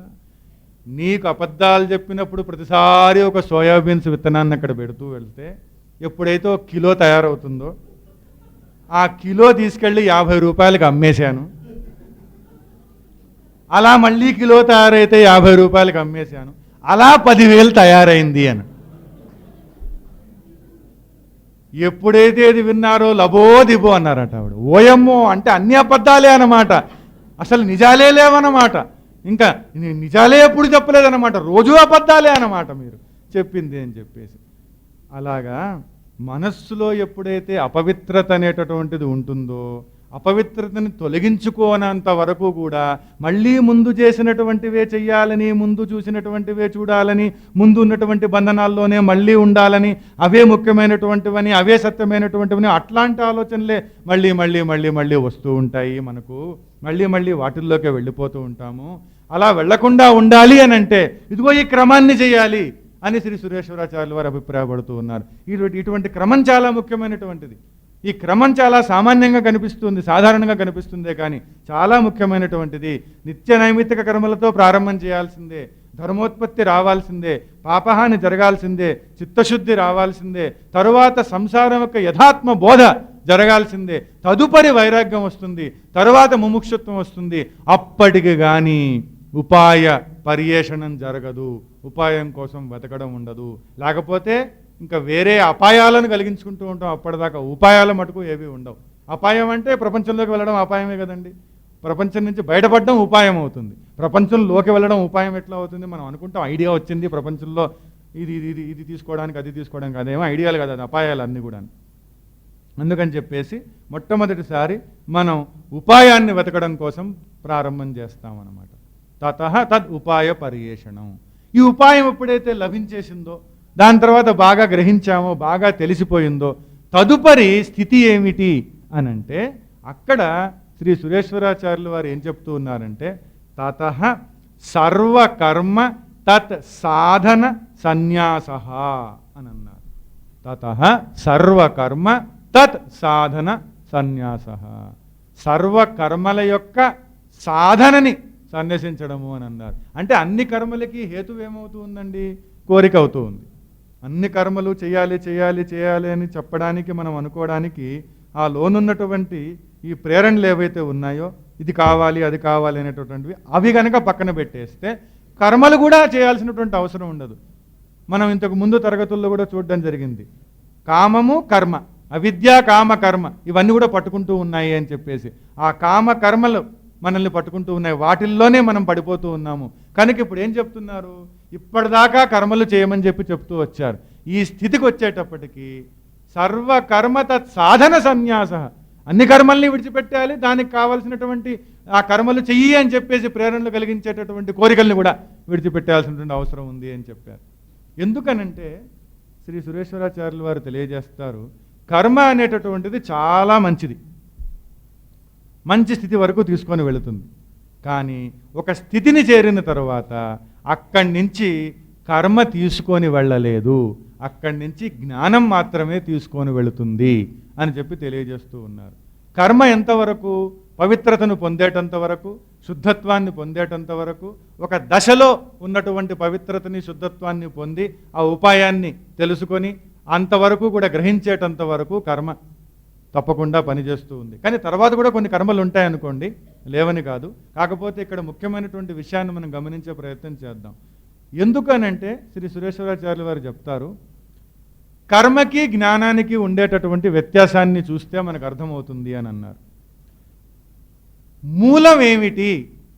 నీకు అబద్ధాలు చెప్పినప్పుడు ప్రతిసారి ఒక సోయాబీన్స్ విత్తనాన్ని అక్కడ పెడుతూ వెళ్తే, ఎప్పుడైతే 1 కిలో తయారవుతుందో ఆ కిలో తీసుకెళ్ళి 50 రూపాయలకి అమ్మేశాను. అలా మళ్ళీ కిలో తయారైతే 50 రూపాయలకి అమ్మేశాను. అలా 10,000 తయారైంది అని. ఎప్పుడైతే ఇది విన్నారో లబో దిబో అన్నారట ఆవిడ. ఓయమ్మో అంటే అన్ని అబద్ధాలే అన్నమాట, అసలు నిజాలే లేవన్నమాట. ఇంకా నిజాలే ఎప్పుడు చెప్పలేదన్నమాట, రోజు అబద్ధాలే అన్నమాట మీరు చెప్పింది అని చెప్పేసి. అలాగా మనస్సులో ఎప్పుడైతే అపవిత్రత అనేటటువంటిది ఉంటుందో అపవిత్రతని తొలగించుకోనంత వరకు కూడా మళ్ళీ ముందు చేసినటువంటివే చెయ్యాలని, ముందు చూసినటువంటివే చూడాలని, ముందు ఉన్నటువంటి బంధనాల్లోనే మళ్ళీ ఉండాలని, అవే ముఖ్యమైనటువంటివని, అవే సత్యమైనటువంటివని, అట్లాంటి ఆలోచనలే మళ్ళీ మళ్ళీ మళ్ళీ మళ్ళీ వస్తూ ఉంటాయి మనకు. మళ్ళీ మళ్ళీ వాటిల్లోకే వెళ్ళిపోతూ ఉంటాము. అలా వెళ్లకుండా ఉండాలి అని అంటే ఇదిగో ఈ క్రమాన్ని చేయాలి అని శ్రీ సురేశ్వరాచార్యుల వారు అభిప్రాయపడుతూ ఉన్నారు. ఇటువంటి క్రమం చాలా ముఖ్యమైనటువంటిది. ఈ క్రమం చాలా సామాన్యంగా కనిపిస్తుంది, సాధారణంగా కనిపిస్తుందే కానీ చాలా ముఖ్యమైనటువంటిది. నిత్య నైమిత్తిక కర్మలతో ప్రారంభం చేయాల్సిందే, ధర్మోత్పత్తి రావాల్సిందే, పాపహాని జరగాల్సిందే, చిత్తశుద్ధి రావాల్సిందే, తరువాత సంసారం యొక్క యథాత్మ బోధ జరగాల్సిందే, తదుపరి వైరాగ్యం వస్తుంది, తరువాత ముముక్షుత్వం వస్తుంది. అప్పటికి కానీ ఉపాయ పర్యేషణం జరగదు, ఉపాయం కోసం వెతకడం ఉండదు. లేకపోతే ఇంకా వేరే అపాయాలను కలిగించుకుంటూ ఉంటాం. అప్పటిదాకా ఉపాయాల మటుకు ఏవి ఉండవు. అపాయం అంటే ప్రపంచంలోకి వెళ్ళడం అపాయమే కదండి. ప్రపంచం నుంచి బయటపడడం ఉపాయం అవుతుంది. ప్రపంచంలోకి వెళ్ళడం ఉపాయం ఎట్లా అవుతుంది? మనం అనుకుంటాం ఐడియా వచ్చింది ప్రపంచంలో ఇది ఇది ఇది తీసుకోవడానికి, అది తీసుకోవడానికి. అదేమో ఐడియాలు కదా, అది అపాయాలు అన్నీ కూడా. అందుకని చెప్పేసి మొట్టమొదటిసారి మనం ఉపాయాన్ని వెతకడం కోసం ప్రారంభం చేస్తామన్నమాట. తతః తద్ ఉపాయ పర్యేషణం. ఈ ఉపాయం ఎప్పుడైతే లభించేసిందో, దాని తర్వాత బాగా గ్రహించామో, బాగా తెలిసిపోయిందో, తదుపరి స్థితి ఏమిటి అనంటే అక్కడ శ్రీ సురేశ్వరాచార్యుల వారు ఏం చెప్తూ ఉన్నారంటే తతః సర్వకర్మ తత్ సాధన సన్యాసః అని అన్నారు. తతః సర్వకర్మ తత్ సాధన సన్యాసః. సర్వకర్మల యొక్క సాధనని సన్యసించడము అని అన్నారు. అంటే అన్ని కర్మలకి హేతు ఏమవుతూ ఉందండి? కోరిక అవుతూ ఉంది. అన్ని కర్మలు చేయాలి చేయాలి చేయాలి అని చెప్పడానికి, మనం అనుకోవడానికి ఆ లోనున్నటువంటి ఈ ప్రేరణలు ఏవైతే ఉన్నాయో, ఇది కావాలి అది కావాలి అనేటటువంటివి, అవి కనుక పక్కన పెట్టేస్తే కర్మలు కూడా చేయాల్సినటువంటి అవసరం ఉండదు. మనం ఇంతకు ముందు తరగతుల్లో కూడా చూడడం జరిగింది. కామము కర్మ, అవిద్య కామ కర్మ, ఇవన్నీ కూడా పట్టుకుంటూ ఉన్నాయి అని చెప్పేసి ఆ కామ కర్మలు మనల్ని పట్టుకుంటూ ఉన్నాయి. వాటిల్లోనే మనం పడిపోతూ ఉన్నాము. కనుక ఇప్పుడు ఏం చెప్తున్నారు? ఇప్పటిదాకా కర్మలు చేయమని చెప్తూ వచ్చారు. ఈ స్థితికి వచ్చేటప్పటికి సర్వకర్మ తత్ సాధన సన్యాస, అన్ని కర్మల్ని విడిచిపెట్టాలి, దానికి కావలసినటువంటి ఆ కర్మలు చెయ్యి అని చెప్పేసి ప్రేరణలు కలిగించేటటువంటి కోరికల్ని కూడా విడిచిపెట్టాల్సినటువంటి అవసరం ఉంది అని చెప్పారు. ఎందుకనంటే శ్రీ సురేశ్వరాచార్యుల వారు తెలియజేస్తారు, కర్మ అనేటటువంటిది చాలా మంచిది, మంచి స్థితి వరకు తీసుకొని వెళుతుంది. కానీ ఒక స్థితిని చేరిన తర్వాత అక్కడి నుంచి కర్మ తీసుకొని వెళ్ళలేదు, అక్కడి నుంచి జ్ఞానం మాత్రమే తీసుకొని వెళుతుంది అని చెప్పి తెలియజేస్తూ ఉన్నారు. కర్మ ఎంతవరకు? పవిత్రతను పొందేటంత వరకు, శుద్ధత్వాన్ని పొందేటంత వరకు, ఒక దశలో ఉన్నటువంటి పవిత్రతని శుద్ధత్వాన్ని పొంది ఆ ఉపాయాన్ని తెలుసుకొని అంతవరకు కూడా గ్రహించేటంత వరకు కర్మ తప్పకుండా పనిచేస్తూ ఉంది. కానీ తర్వాత కూడా కొన్ని కర్మలు ఉంటాయనుకోండి, లేవని కాదు. కాకపోతే ఇక్కడ ముఖ్యమైనటువంటి విషయాన్ని మనం గమనించే ప్రయత్నం చేద్దాం. ఎందుకనంటే శ్రీ సురేశ్వరాచార్యుల వారు చెప్తారు, కర్మకి జ్ఞానానికి ఉండేటటువంటి వ్యత్యాసాన్ని చూస్తే మనకు అర్థమవుతుంది అని అన్నారు. మూలం ఏమిటి?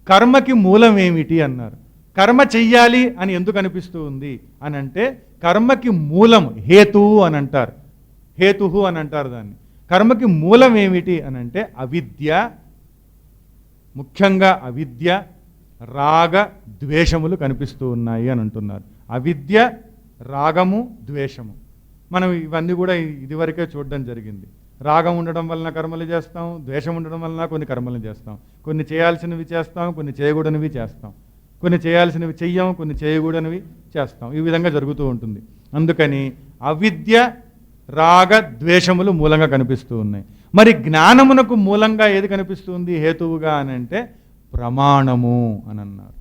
కర్మకి మూలం ఏమిటి అన్నారు. కర్మ చెయ్యాలి అని ఎందుకు అనిపిస్తూ ఉంది అని అంటే కర్మకి మూలం హేతువు అని అంటారు. హేతువు అని అంటారు దాన్ని. కర్మకి మూలం ఏమిటి అని అంటే అవిద్య, ముఖ్యంగా అవిద్య, రాగ ద్వేషములు కనిపిస్తూ ఉన్నాయి అని అంటున్నారు. అవిద్య, రాగము, ద్వేషము, మనం ఇవన్నీ కూడా ఇదివరకే చూడడం జరిగింది. రాగం ఉండడం వలన కర్మలు చేస్తాం, ద్వేషం ఉండడం వలన కొన్ని కర్మలు చేస్తాం. కొన్ని చేయాల్సినవి చేస్తాం, కొన్ని చేయకూడనివి చేస్తాం. కొన్ని చేయాల్సినవి చెయ్యం, కొన్ని చేయకూడనివి చేస్తాం. ఈ విధంగా జరుగుతూ ఉంటుంది. అందుకని అవిద్య, రాగ ద్వేషములు మూలంగా కనిపిస్తూ ఉన్నాయి. మరి జ్ఞానమునకు మూలంగా ఏది కనిపిస్తుంది హేతువుగా అని అంటే ప్రమాణము అని అన్నారు.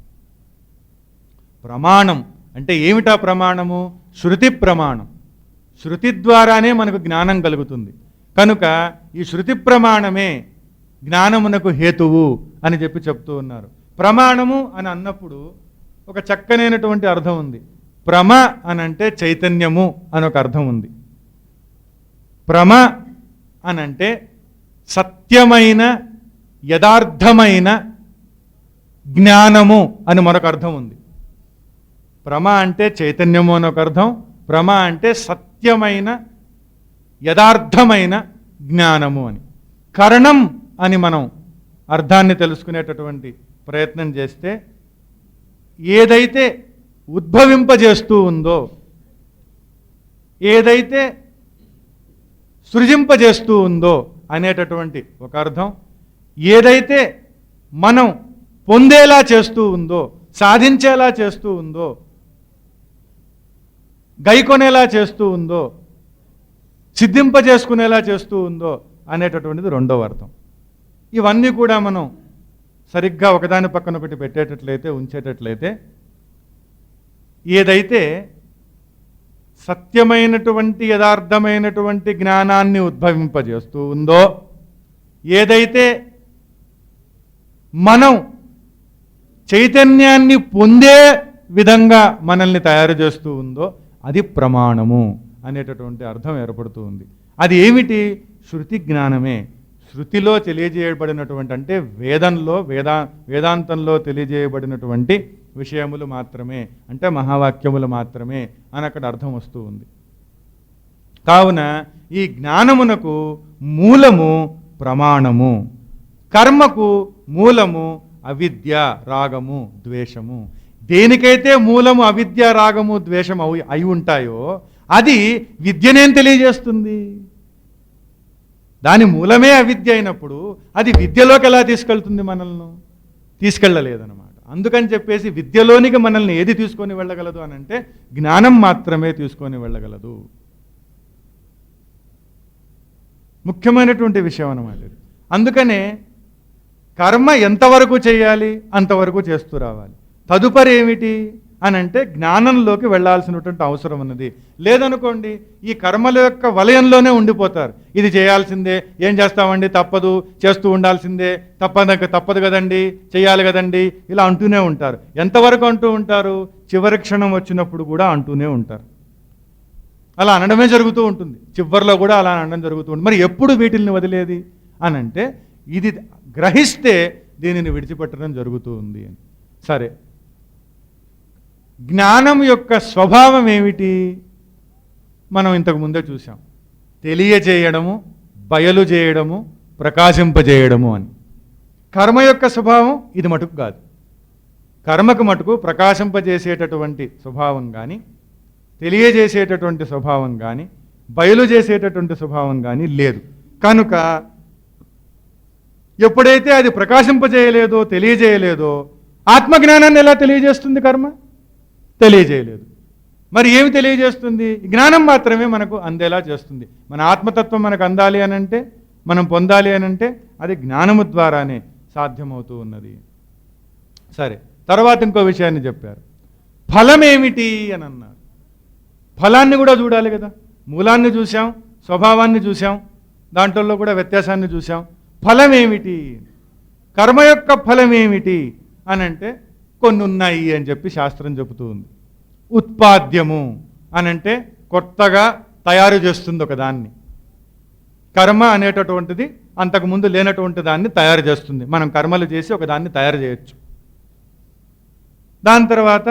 ప్రమాణం అంటే ఏమిటా ప్రమాణము? శృతి ప్రమాణం. శృతి ద్వారానే మనకు జ్ఞానం కలుగుతుంది. కనుక ఈ శృతి ప్రమాణమే జ్ఞానమునకు హేతువు అని చెప్పి చెప్తూ ఉన్నారు. ప్రమాణము అని అన్నప్పుడు ఒక చక్కనైనటువంటి అర్థం ఉంది. ప్రమ అనంటే చైతన్యము అని ఒక అర్థం ఉంది. ప్రమ అనంటే సత్యమైన యథార్థమైన జ్ఞానము అని మరొక అర్థం ఉంది. ప్రమ అంటే చైతన్యము అని ఒక అర్థం, ప్రమ అంటే సత్యమైన యథార్థమైన జ్ఞానము అని. కరణం అని మనం అర్థాన్ని తెలుసుకునేటటువంటి ప్రయత్నం చేస్తే, ఏదైతే ఉద్భవింపజేస్తూ ఉందో, ఏదైతే సృజింపజేస్తూ ఉందో అనేటటువంటి ఒక అర్థం, ఏదైతే మనం పొందేలా చేస్తూ ఉందో, సాధించేలా చేస్తూ ఉందో, గైకొనేలా చేస్తూ ఉందో, సిద్ధింపజేసుకునేలా చేస్తూ ఉందో అనేటటువంటిది రెండవ అర్థం. ఇవన్నీ కూడా మనం సరిగ్గా ఒకదాని పక్కన ఒకటి పెట్టేటట్లయితే, ఉంచేటట్లయితే, ఏదైతే సత్యమైనటువంటి యథార్థమైనటువంటి జ్ఞానాన్ని ఉద్భవింపజేస్తూ ఉందో, ఏదైతే మనం చైతన్యాన్ని పొందే విధంగా మనల్ని తయారు చేస్తూ ఉందో, అది ప్రమాణము అనేటటువంటి అర్థం ఏర్పడుతూ ఉంది. అది ఏమిటి? శృతి జ్ఞానమే. శృతిలో తెలియజేయబడినటువంటి, అంటే వేదాంతంలో తెలియజేయబడినటువంటి విషయములు మాత్రమే, అంటే మహావాక్యములు మాత్రమే అని అక్కడ అర్థం వస్తూ ఉంది. కావున ఈ జ్ఞానమునకు మూలము ప్రమాణము, కర్మకు మూలము అవిద్య, రాగము, ద్వేషము. దేనికైతే మూలము అవిద్య, రాగము, ద్వేషము అయి ఉంటాయో అది విద్యనేం తెలియజేస్తుంది? దాని మూలమే అవిద్య అయినప్పుడు అది విద్యలోకి ఎలా తీసుకెళ్తుంది? మనల్ని తీసుకెళ్ళలేదన్నమాట. అందుకని చెప్పేసి విద్యలోనికి మనల్ని ఏది తీసుకొని వెళ్ళగలదు అని అంటే జ్ఞానం మాత్రమే తీసుకొని వెళ్ళగలదు. ముఖ్యమైనటువంటి విషయం అన్నమాట ఇది. అందుకనే కర్మ ఎంతవరకు చేయాలి అంతవరకు చేస్తూ రావాలి. తదుపరి ఏమిటి అని అంటే జ్ఞానంలోకి వెళ్లాల్సినటువంటి అవసరం ఉన్నది. లేదనుకోండి, ఈ కర్మల యొక్క వలయంలోనే ఉండిపోతారు. ఇది చేయాల్సిందే, ఏం చేస్తామండి, తప్పదు, చేస్తూ ఉండాల్సిందే, తప్పదు కదండి, చేయాలి కదండి, ఇలా అంటూనే ఉంటారు. ఎంతవరకు అంటూ ఉంటారు? చివరి క్షణం వచ్చినప్పుడు కూడా అంటూనే ఉంటారు. అలా అనడమే జరుగుతూ ఉంటుంది. చివరిలో కూడా అలా అనడం జరుగుతూ ఉంటుంది. మరి ఎప్పుడు వీటిల్ని వదిలేది అని అంటే ఇది గ్రహిస్తే దీనిని విడిచిపెట్టడం జరుగుతూ ఉంది అని. సరే, జ్ఞానం యొక్క స్వభావం ఏమిటి? మనం ఇంతకు ముందే చూసాం. తెలియజేయడము, బయలు చేయడము, ప్రకాశింపజేయడము అని. కర్మ యొక్క స్వభావం ఇది మటుకు కాదు. కర్మకు మటుకు ప్రకాశింపజేసేటటువంటి స్వభావం కానీ, తెలియజేసేటటువంటి స్వభావం కానీ, బయలు చేసేటటువంటి స్వభావం కానీ లేదు. కనుక ఎప్పుడైతే అది ప్రకాశింపజేయలేదో, తెలియజేయలేదో, ఆత్మజ్ఞానాన్ని ఎలా తెలియజేస్తుంది కర్మ? తెలియజేయలేదు. మరి ఏమి తెలియజేస్తుంది? జ్ఞానం మాత్రమే మనకు అందేలా చేస్తుంది. మన ఆత్మతత్వం మనకు అందాలి అనంటే, మనం పొందాలి అనంటే అది జ్ఞానము ద్వారానే సాధ్యమవుతూ ఉన్నది. సరే, తర్వాత ఇంకో విషయాన్ని చెప్పారు. ఫలం ఏమిటి అని అన్నారు. ఫలాన్ని కూడా చూడాలి కదా. మూలాన్ని చూసాం, స్వభావాన్ని చూసాం, దాంట్లో కూడా వ్యత్యాసాన్ని చూసాం. ఫలం ఏమిటి? కర్మ యొక్క ఫలం ఏమిటి అని అంటే కొన్ని ఉన్నాయి అని చెప్పి శాస్త్రం చెబుతూ ఉంది. ఉత్పాద్యము అనంటే కొత్తగా తయారు చేస్తుంది ఒకదాన్ని. కర్మ అనేటటువంటిది అంతకుముందు లేనటువంటి దాన్ని తయారు చేస్తుంది. మనం కర్మలు చేసి ఒకదాన్ని తయారు చేయొచ్చు. దాని తర్వాత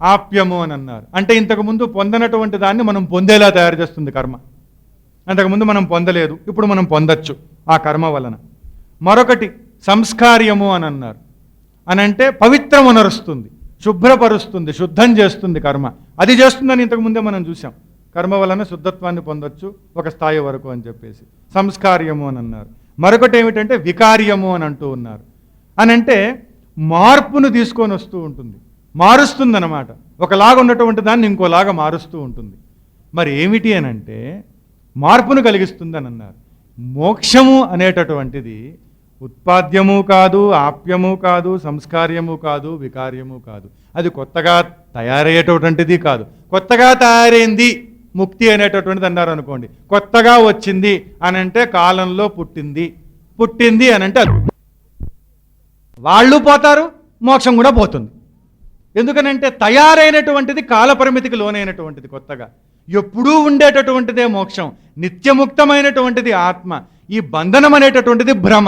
ఆప్యము అని అన్నారు. అంటే ఇంతకుముందు పొందనటువంటి దాన్ని మనం పొందేలా తయారు చేస్తుంది కర్మ. అంతకుముందు మనం పొందలేదు, ఇప్పుడు మనం పొందొచ్చు ఆ కర్మ వలన. మరొకటి సంస్కార్యము అని అన్నారు. అనంటే పవిత్రమునరుస్తుంది, శుభ్రపరుస్తుంది, శుద్ధం చేస్తుంది కర్మ. అది చేస్తుందని ఇంతకుముందే మనం చూసాం. కర్మ వలన శుద్ధత్వాన్ని పొందొచ్చు ఒక స్థాయి వరకు అని చెప్పేసి సంస్కార్యము అని అన్నారు. మరొకటి ఏమిటంటే వికార్యము అని అంటూ ఉన్నారు. అనంటే మార్పును తీసుకొని వస్తూ ఉంటుంది, మారుస్తుంది అన్నమాట. ఒకలాగా ఉన్నటువంటి దాన్ని ఇంకోలాగా మారుస్తూ ఉంటుంది. మరి ఏమిటి అనంటే మార్పును కలిగిస్తుంది అని అన్నారు. మోక్షము అనేటటువంటిది ఉత్పాద్యము కాదు, ఆప్యము కాదు, సంస్కార్యము కాదు, వికార్యము కాదు. అది కొత్తగా తయారయ్యేటటువంటిది కాదు. కొత్తగా తయారైంది ముక్తి అనేటటువంటిది అన్నారు అనుకోండి. కొత్తగా వచ్చింది అనంటే కాలంలో పుట్టింది అనంటే వాళ్ళు పోతారు, మోక్షం కూడా పోతుంది. ఎందుకనంటే తయారైనటువంటిది కాలపరిమితికి లోనైనటువంటిది. కొత్తగా ఎప్పుడూ ఉండేటటువంటిదే మోక్షం. నిత్యముక్తమైనటువంటిది ఆత్మ. ఈ బంధనం అనేటటువంటిది భ్రమ,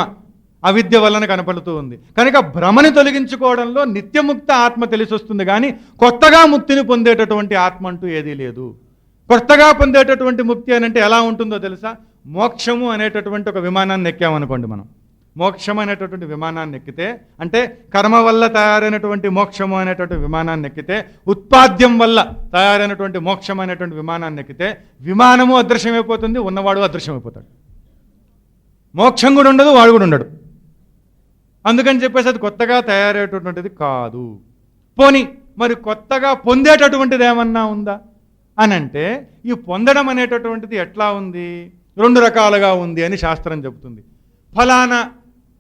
అవిద్య వలన కనపడుతూ ఉంది. కనుక భ్రమని తొలగించుకోవడంలో నిత్యముక్త ఆత్మ తెలిసి వస్తుంది. కానీ కొత్తగా ముక్తిని పొందేటటువంటి ఆత్మ అంటూ ఏదీ లేదు. కొత్తగా పొందేటటువంటి ముక్తి అని అంటే ఎలా ఉంటుందో తెలుసా? మోక్షము అనేటటువంటి ఒక విమానాన్ని ఎక్కామనుకోండి. మనం మోక్షం అనేటటువంటి విమానాన్ని ఎక్కితే, అంటే కర్మ వల్ల తయారైనటువంటి మోక్షము అనేటువంటి విమానాన్ని ఎక్కితే, ఉత్పాద్యం వల్ల తయారైనటువంటి మోక్షం అనేటువంటి విమానాన్ని ఎక్కితే విమానము అదృశ్యమైపోతుంది, ఉన్నవాడు అదృశ్యమైపోతాడు. మోక్షం కూడా ఉండదు, వాడు కూడా ఉండడు. అందుకని చెప్పేసి అది కొత్తగా తయారయ్యేటటువంటిది కాదు. పోనీ మరి కొత్తగా పొందేటటువంటిది ఏమన్నా ఉందా అని అంటే, ఈ పొందడం అనేటటువంటిది ఎట్లా ఉంది? 2 రకాలుగా ఉంది అని శాస్త్రం చెబుతుంది. ఫలానా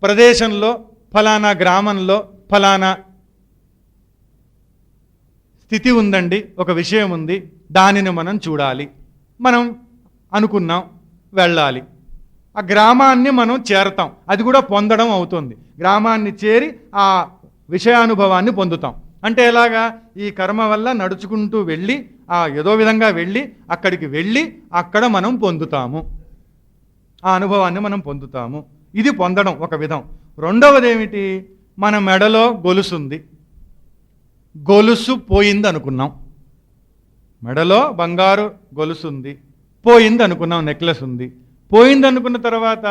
ప్రదేశంలో, ఫలానా గ్రామంలో ఫలానా స్థితి ఉందండి, ఒక విషయం ఉంది, దానిని మనం చూడాలి, మనం అనుకున్నాం, వెళ్ళాలి. ఆ గ్రామాన్ని మనం చేరతాం, అది కూడా పొందడం అవుతుంది. గ్రామాన్ని చేరి ఆ విషయానుభవాన్ని పొందుతాం. అంటే ఎలాగా? ఈ కర్మ వల్ల నడుచుకుంటూ వెళ్ళి, ఏదో విధంగా వెళ్ళి అక్కడికి వెళ్ళి అక్కడ మనం పొందుతాము, ఆ అనుభవాన్ని మనం పొందుతాము. ఇది పొందడం ఒక విధం. రెండవది ఏమిటి? మన మెడలో గొలుసుంది, గొలుసు పోయింది అనుకున్నాం. మెడలో బంగారు గొలుసుంది, పోయింది అనుకున్నాం, నెక్లెస్ ఉంది. పోయింది అనుకున్న తర్వాత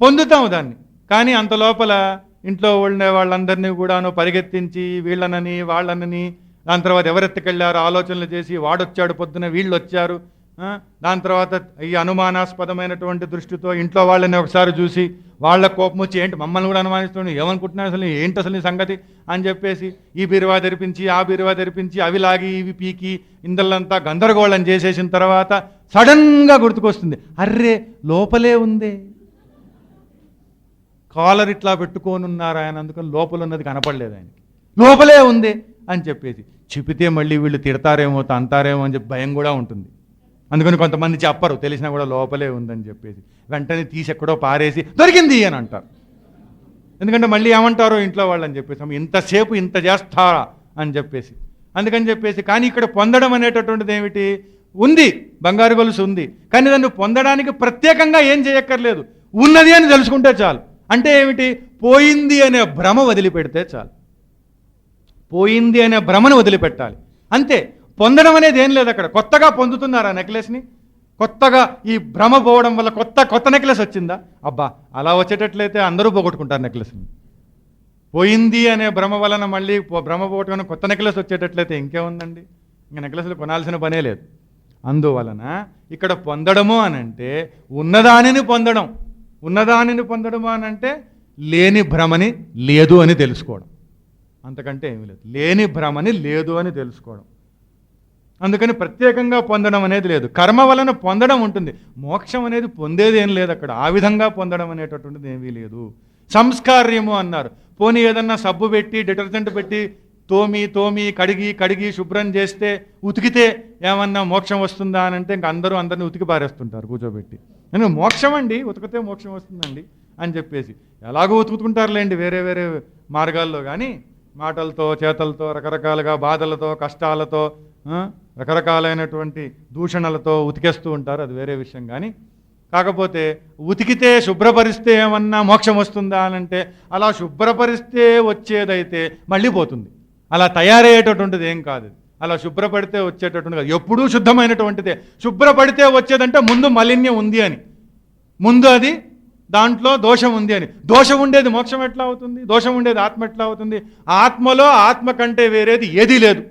పొందుతాము దాన్ని. కానీ అంత లోపల ఇంట్లో ఉండే వాళ్ళందరినీ కూడాను పరిగెత్తించి వీళ్ళనని వాళ్ళనని, దాని తర్వాత ఎవరెత్తుకెళ్ళారు ఆలోచనలు చేసి, వాడొచ్చాడు పొద్దున, వీళ్ళు వచ్చారు, దాని తర్వాత ఈ అనుమానాస్పదమైనటువంటి దృష్టితో ఇంట్లో వాళ్ళని ఒకసారి చూసి వాళ్ళ కోపం వచ్చి, ఏంటి మమ్మల్ని కూడా అనుమానిస్తున్నాడు, ఏమనుకుంటున్నాడు, అసలు ఏంటి అసలు ఈ సంగతి అని చెప్పేసి ఈ బీరువా తెరిపించి ఆ బీరువా తెరిపించి అవి లాగి ఇవి పీకి ఇందలంతా గందరగోళం చేసేసిన తర్వాత సడన్గా గుర్తుకొస్తుంది, అర్రే లోపలే ఉందే, కాలర్ ఇట్లా పెట్టుకోనున్నారు ఆయన, అందుకని లోపల ఉన్నది కనపడలేదు ఆయనకి, లోపలే ఉంది అని చెప్పేసి. చెప్పితే మళ్ళీ వీళ్ళు తిడతారేమో తంతారేమో అని చెప్పి భయం కూడా ఉంటుంది. అందుకని కొంతమంది చెప్పరు, తెలిసినా కూడా లోపలే ఉందని చెప్పేసి వెంటనే తీసి ఎక్కడో పారేసి దొరికింది అని అంటారు. ఎందుకంటే మళ్ళీ ఏమంటారో ఇంట్లో వాళ్ళు అని చెప్పేసి, ఇంతసేపు ఇంత చేస్తారా అని చెప్పేసి. అందుకని చెప్పేసి కానీ ఇక్కడ పొందడం అనేటటువంటిది ఏమిటి? ఉంది, బంగారు గొలుసు ఉంది, కానీ దాన్ని పొందడానికి ప్రత్యేకంగా ఏం చేయక్కర్లేదు, ఉన్నది అని తెలుసుకుంటే చాలు. అంటే ఏమిటి? పోయింది అనే భ్రమ వదిలిపెడితే చాలు. పోయింది అనే భ్రమను వదిలిపెట్టాలి, అంతే. పొందడం అనేది ఏం లేదు అక్కడ. కొత్తగా పొందుతున్నారా నెక్లెస్ని? కొత్తగా ఈ భ్రమ పోవడం వల్ల కొత్త నెక్లెస్ వచ్చిందా? అబ్బా, అలా వచ్చేటట్లయితే అందరూ పోగొట్టుకుంటారు నెక్లెస్ని. పోయింది అనే భ్రమ వలన మళ్ళీ భ్రమ పోగొట్టుకుని కొత్త నెక్లెస్ వచ్చేటట్లయితే ఇంకేముందండి? ఇంకా నెక్లెస్లు కొనాల్సిన పనే లేదు. అందువలన ఇక్కడ పొందడము అనంటే ఉన్నదానిని పొందడం. ఉన్నదానిని పొందడము అనంటే లేని భ్రమని లేదు అని తెలుసుకోవడం, అంతకంటే ఏమీ లేదు. లేని భ్రమని లేదు అని తెలుసుకోవడం. అందుకని ప్రత్యేకంగా పొందడం అనేది లేదు. కర్మ వలన పొందడం ఉంటుంది, మోక్షం అనేది పొందేది ఏం లేదు అక్కడ. ఆ విధంగా పొందడం అనేటటువంటిది ఏమీ లేదు. సంస్కార్యము అన్నారు. పోనీ ఏదన్నా సబ్బు పెట్టి డిటర్జెంట్ పెట్టి తోమి కడిగి శుభ్రం చేస్తే ఉతికితే ఏమన్నా మోక్షం వస్తుందా అని అంటే ఇంక అందరినీ ఉతికి పారేస్తుంటారు కూర్చోబెట్టి. నేను మోక్షం అండి, ఉతికితే మోక్షం వస్తుందండి అని చెప్పేసి ఎలాగో ఉతుకుతుంటారులేండి వేరే వేరే మార్గాల్లో. కానీ మాటలతో చేతలతో రకరకాలుగా బాధలతో కష్టాలతో రకరకాలైనటువంటి దూషణలతో ఉతికేస్తూ ఉంటారు, అది వేరే విషయం. కానీ కాకపోతే ఉతికితే శుభ్రపరిస్తే ఏమన్నా మోక్షం వస్తుందా అని అంటే అలా శుభ్రపరిస్తే వచ్చేదైతే మళ్ళీ పోతుంది. అలా తయారయ్యేటటువంటిది ఏం కాదు. అలా శుభ్రపడితే వచ్చేటటువంటి కాదు, ఎప్పుడూ శుద్ధమైనటువంటిదే. శుభ్రపడితే వచ్చేదంటే ముందు మలిన్యం ఉంది అని, ముందు అది దాంట్లో దోషం ఉంది అని. దోషం ఉండేది మోక్షం ఎట్లా అవుతుంది? దోషం ఉండేది ఆత్మ ఎట్లా అవుతుంది? ఆత్మలో ఆత్మ కంటే వేరేది ఏదీ లేదు.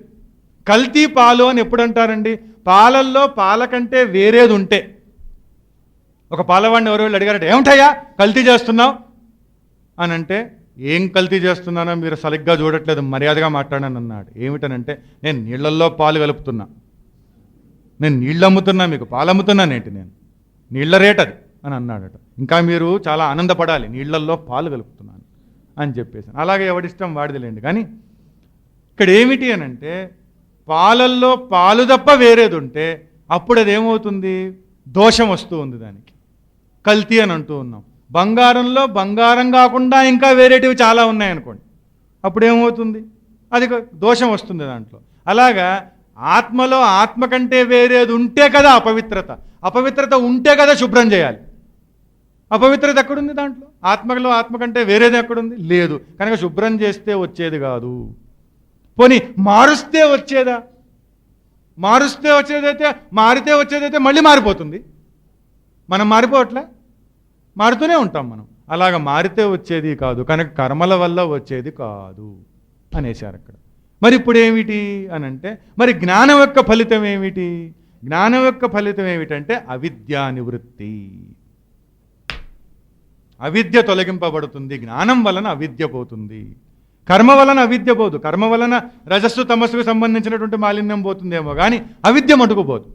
కల్తీ పాలు అని ఎప్పుడు అంటారండి? పాలల్లో పాల కంటే వేరేది ఉంటే. ఒక పాలవాడిని ఎవరు వెళ్ళి అడిగారంటే, ఏమిటయ్యా కల్తీ చేస్తున్నావు అని అంటే, ఏం కల్తీ చేస్తున్నానో మీరు సరిగ్గా చూడట్లేదు, మర్యాదగా మాట్లాడాను అన్నాడు. ఏమిటనంటే, నేను నీళ్లల్లో పాలు కలుపుతున్నా, నేను నీళ్ళు అమ్ముతున్నా, మీకు పాలు అమ్ముతున్నానేంటి, నేను నీళ్ల రేట్ అది అని అన్నాడట. ఇంకా మీరు చాలా ఆనందపడాలి, నీళ్లల్లో పాలు కలుపుతున్నాను అని చెప్పేసి. అలాగే ఎవడిష్టం వాడిదిలేండి. కానీ ఇక్కడ ఏమిటి అని అంటే, పాలల్లో పాలు తప్ప వేరేది ఉంటే అప్పుడు అది ఏమవుతుంది? దోషం వస్తూ ఉంది, దానికి కల్తీ అని అంటూ ఉన్నాం. బంగారంలో బంగారం కాకుండా ఇంకా వేరేటివి చాలా ఉన్నాయనుకోండి, అప్పుడు ఏమవుతుంది? అది దోషం వస్తుంది దాంట్లో. అలాగా ఆత్మలో ఆత్మ కంటే వేరేది ఉంటే కదా అపవిత్రత. అపవిత్రత ఉంటే కదా శుభ్రం చేయాలి. అపవిత్రత ఎక్కడుంది దాంట్లో? ఆత్మలో ఆత్మ కంటే వేరేది ఎక్కడుంది? లేదు. కనుక శుభ్రం చేస్తే వచ్చేది కాదు. పోనీ మారుస్తే వచ్చేదా? మారితే వచ్చేదైతే మళ్ళీ మారిపోతుంది. మనం మారిపోవట్లే, మారుతూనే ఉంటాం మనం. అలాగ మారితే వచ్చేది కాదు, కనుక కర్మల వల్ల వచ్చేది కాదు అనేశారు అక్కడ. మరి ఇప్పుడు ఏమిటి అని అంటే, మరి జ్ఞానం యొక్క ఫలితం ఏమిటి? జ్ఞానం యొక్క ఫలితం ఏమిటంటే అవిద్యా నివృత్తి. అవిద్య తొలగింపబడుతుంది, జ్ఞానం వలన అవిద్య పోతుంది. కర్మ వలన అవిద్య పోదు, కర్మ వలన రజస్సు తమస్సుకు సంబంధించినటువంటి మాలిన్యం పోతుందేమో కానీ అవిద్య మటుకు పోదు.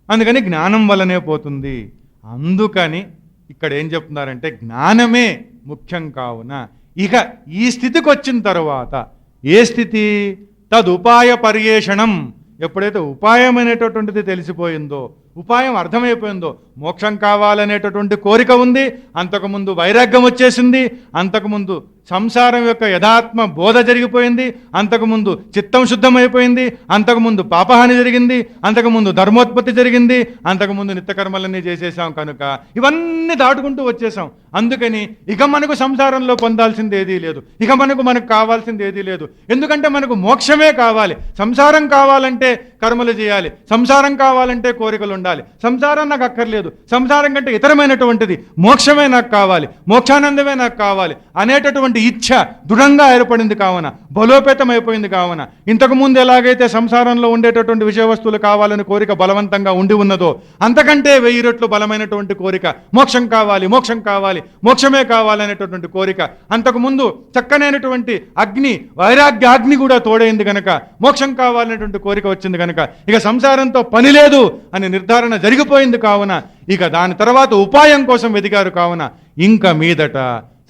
అందుకని జ్ఞానం వలనే పోతుంది. అందుకని ఇక్కడ ఏం చెప్తున్నారంటే జ్ఞానమే ముఖ్యం కావున ఇక ఈ స్థితికి వచ్చిన తర్వాత, ఏ స్థితి? తదుపాయ పర్యేషణం. ఎప్పుడైతే ఉపాయం అనేటటువంటిది తెలిసిపోయిందో, ఉపాయం అర్థమైపోయిందో, మోక్షం కావాలనేటటువంటి కోరిక ఉంది, అంతకుముందు వైరాగ్యం వచ్చేసింది, అంతకుముందు సంసారం యొక్క యథాత్మ బోధ జరిగిపోయింది, అంతకుముందు చిత్తం శుద్ధమైపోయింది, అంతకుముందు పాపహాని జరిగింది, అంతకుముందు ధర్మోత్పత్తి జరిగింది, అంతకుముందు నిత్యకర్మలన్నీ చేసేసాం. కనుక ఇవన్నీ దాటుకుంటూ వచ్చేసాం. అందుకని ఇక మనకు సంసారంలో పొందాల్సింది ఏదీ లేదు, ఇక మనకు కావాల్సింది ఏదీ లేదు. ఎందుకంటే మనకు మోక్షమే కావాలి. సంసారం కావాలంటే కర్మలు చేయాలి, సంసారం కావాలంటే కోరికలు ఉండాలి. సంసారం నాకు అక్కర్లేదు, సంసారం కంటే ఇతరమైనటువంటిది మోక్షమే నాకు కావాలి, మోక్షానందమే నాకు కావాలి అనేటటువంటి ఇచ్ఛ దృఢంగా ఏర్పడింది కావున, బలోపేతం అయిపోయింది కావున, ఇంతకుముందు ఎలాగైతే సంసారంలో ఉండేటటువంటి విషయ వస్తువులు కావాలని కోరిక బలవంతంగా ఉండి ఉన్నదో అంతకంటే 1000 రెట్లు బలమైనటువంటి కోరిక మోక్షం కావాలి, మోక్షం కావాలి, మోక్షమే కావాలనేటటువంటి కోరిక. అంతకుముందు చక్కనైనటువంటి అగ్ని, వైరాగ్యాగ్ని కూడా తోడైంది కనుక మోక్షం కావాలనేటువంటి కోరిక వచ్చింది కనుక ఇక సంసారంతో పని లేదు అని నిర్ధారణ జరిగిపోయింది కావున, ఇక దాని తర్వాత ఉపాయం కోసం వెతికారు కావున, ఇంకా మీదట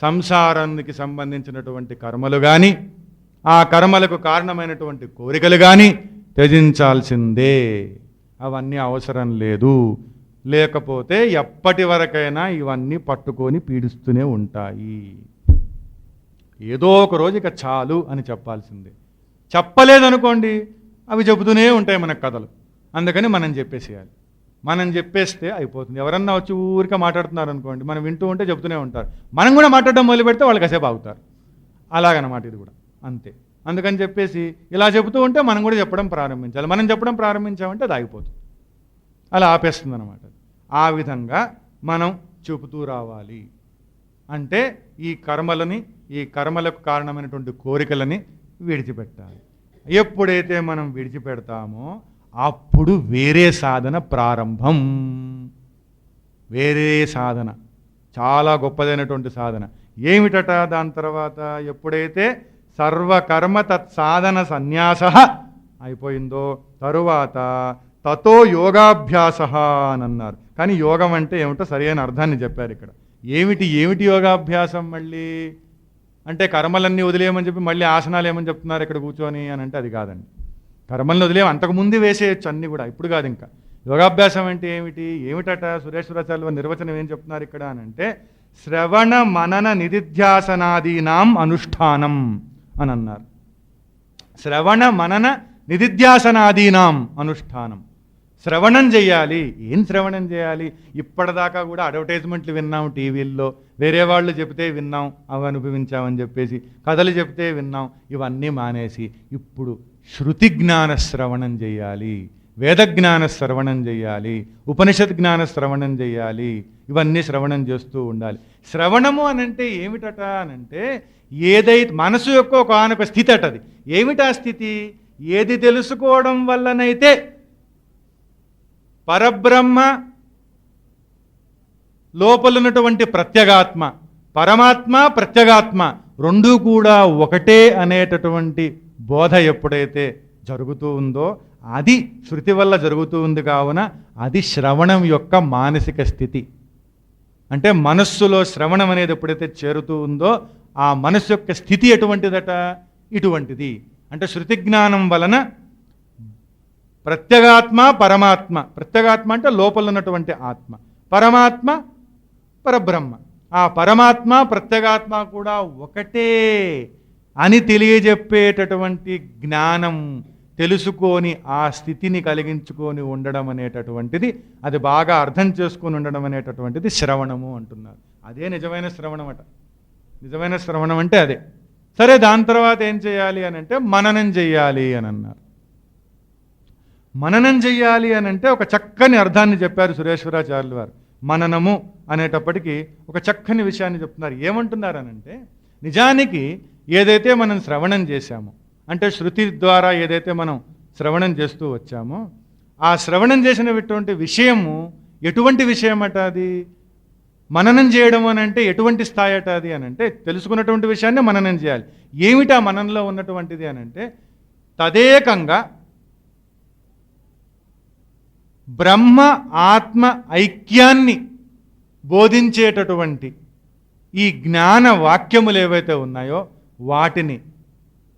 సంసారానికి సంబంధించినటువంటి కర్మలు కానీ, ఆ కర్మలకు కారణమైనటువంటి కోరికలు కానీ త్యజించాల్సిందే. అవన్నీ అవసరం లేదు. లేకపోతే ఎప్పటి వరకైనా ఇవన్నీ పట్టుకొని పీడిస్తూనే ఉంటాయి. ఏదో ఒక రోజు ఇక చాలు అని చెప్పాల్సిందే. చెప్పలేదనుకోండి అవి చెబుతూనే ఉంటాయి మనకు కథలు. అందుకని మనం చెప్పేసేయాలి. మనం చెప్పేస్తే అయిపోతుంది. ఎవరన్నా వచ్చి ఊరికే మాట్లాడుతున్నారు అనుకోండి, మనం వింటూ ఉంటే చెబుతూనే ఉంటారు. మనం కూడా మాట్లాడడం మొదలు పెడితే వాళ్ళు కాసేపు ఆగుతారు. అలాగనమాట ఇది కూడా అంతే. అందుకని చెప్పేసి ఇలా చెబుతూ ఉంటే మనం కూడా చెప్పడం ప్రారంభించాలి. మనం చెప్పడం ప్రారంభించామంటే అది ఆగిపోతుంది, అలా ఆపేస్తుంది అనమాట. ఆ విధంగా మనం చెబుతూ రావాలి. అంటే ఈ కర్మలని, ఈ కర్మలకు కారణమైనటువంటి కోరికలని విడిచిపెట్టాలి. ఎప్పుడైతే మనం విడిచిపెడతామో అప్పుడు వేరే సాధన ప్రారంభం. వేరే సాధన, చాలా గొప్పదైనటువంటి సాధన. ఏమిటట దాని తర్వాత? ఎప్పుడైతే సర్వకర్మ తత్సాధన సన్యాస అయిపోయిందో తరువాత తతో యోగాభ్యాస అని అన్నారు. కానీ యోగం అంటే ఏమిటో సరైన అర్థాన్ని చెప్పారు ఇక్కడ. ఏమిటి యోగాభ్యాసం? మళ్ళీ అంటే కర్మలన్నీ వదిలేయమని చెప్పి మళ్ళీ ఆసనాలు ఏమని చెప్తున్నారు ఇక్కడ కూర్చొని అని అంటే అది కాదండి. కర్మలను వదిలేయము, అంతకుముందు వేసేయచ్చు అన్నీ కూడా, ఇప్పుడు కాదు. ఇంకా యోగాభ్యాసం అంటే ఏమిటట? సురేశ్వరాచార్యుల నిర్వచనం ఏం చెప్తున్నారు ఇక్కడ అని అంటే, శ్రవణ మనన నిధిధ్యాసనాదీనాం అనుష్ఠానం అని అన్నారు. శ్రవణ మనన నిధిధ్యాసనాదీనాం అనుష్ఠానం. శ్రవణం చేయాలి. ఏం శ్రవణం చేయాలి? ఇప్పటిదాకా కూడా అడ్వర్టైజ్మెంట్లు విన్నాం, టీవీల్లో వేరే వాళ్ళు చెప్తే విన్నాం, అవి అనుభవించామని చెప్పేసి, కథలు చెప్తే విన్నాం. ఇవన్నీ మానేసి ఇప్పుడు శృతి జ్ఞాన శ్రవణం చేయాలి, వేదజ్ఞాన శ్రవణం చేయాలి, ఉపనిషత్ జ్ఞాన శ్రవణం చేయాలి. ఇవన్నీ శ్రవణం చేస్తూ ఉండాలి. శ్రవణము అనంటే ఏమిటట అనంటే, ఏదైతే మనసు యొక్క ఒకనొక స్థితి అటది. ఏమిటా స్థితి? ఏది తెలుసుకోవడం వల్లనైతే పరబ్రహ్మ లోపలున్నటువంటి ప్రత్యేగాత్మ, పరమాత్మ ప్రత్యేగాత్మ రెండూ కూడా ఒకటే అనేటటువంటి బోధ ఎప్పుడైతే జరుగుతూ ఉందో అది శృతి వల్ల జరుగుతూ ఉంది కావున అది శ్రవణం యొక్క మానసిక స్థితి. అంటే మనస్సులో శ్రవణం అనేది ఎప్పుడైతే చేరుతూ ఉందో ఆ మనస్సు యొక్క స్థితి ఎటువంటిదట? ఇటువంటిది. అంటే శృతి జ్ఞానం వలన ప్రత్యేగాత్మ పరమాత్మ, ప్రత్యేగాత్మ అంటే లోపల ఉన్నటువంటి ఆత్మ, పరమాత్మ పరబ్రహ్మ, ఆ పరమాత్మ ప్రత్యేగాత్మ కూడా ఒకటే అని తెలియజెప్పేటటువంటి జ్ఞానం తెలుసుకొని ఆ స్థితిని కలిగించుకొని ఉండడం అనేటటువంటిది, అది బాగా అర్థం చేసుకొని ఉండడం అనేటటువంటిది శ్రవణము అంటున్నారు. అదే నిజమైన శ్రవణం అట. నిజమైన శ్రవణం అంటే అదే. సరే, దాని తర్వాత ఏం చేయాలి అని అంటే మననం చెయ్యాలి అని అన్నారు. మననం చెయ్యాలి అని అంటే ఒక చక్కని అర్థాన్ని చెప్పారు సురేశ్వరాచార్యులు వారు. మననము అనేటప్పటికీ ఒక చక్కని విషయాన్ని చెప్తున్నారు. ఏమంటున్నారనంటే, నిజానికి ఏదైతే మనం శ్రవణం చేశామో, అంటే శృతి ద్వారా ఏదైతే మనం శ్రవణం చేస్తూ వచ్చామో, ఆ శ్రవణం చేసినటువంటి విషయము ఎటువంటి విషయం అట? అది మననం చేయడం అని అంటే ఎటువంటి స్థాయి అట అది అని అంటే, తెలుసుకున్నటువంటి విషయాన్ని మననం చేయాలి. ఏమిటా మననంలో ఉన్నటువంటిది అని అంటే, తదేకంగా బ్రహ్మ ఆత్మ ఐక్యాన్ని బోధించేటటువంటి ఈ జ్ఞాన వాక్యములు ఏవైతే ఉన్నాయో వాటిని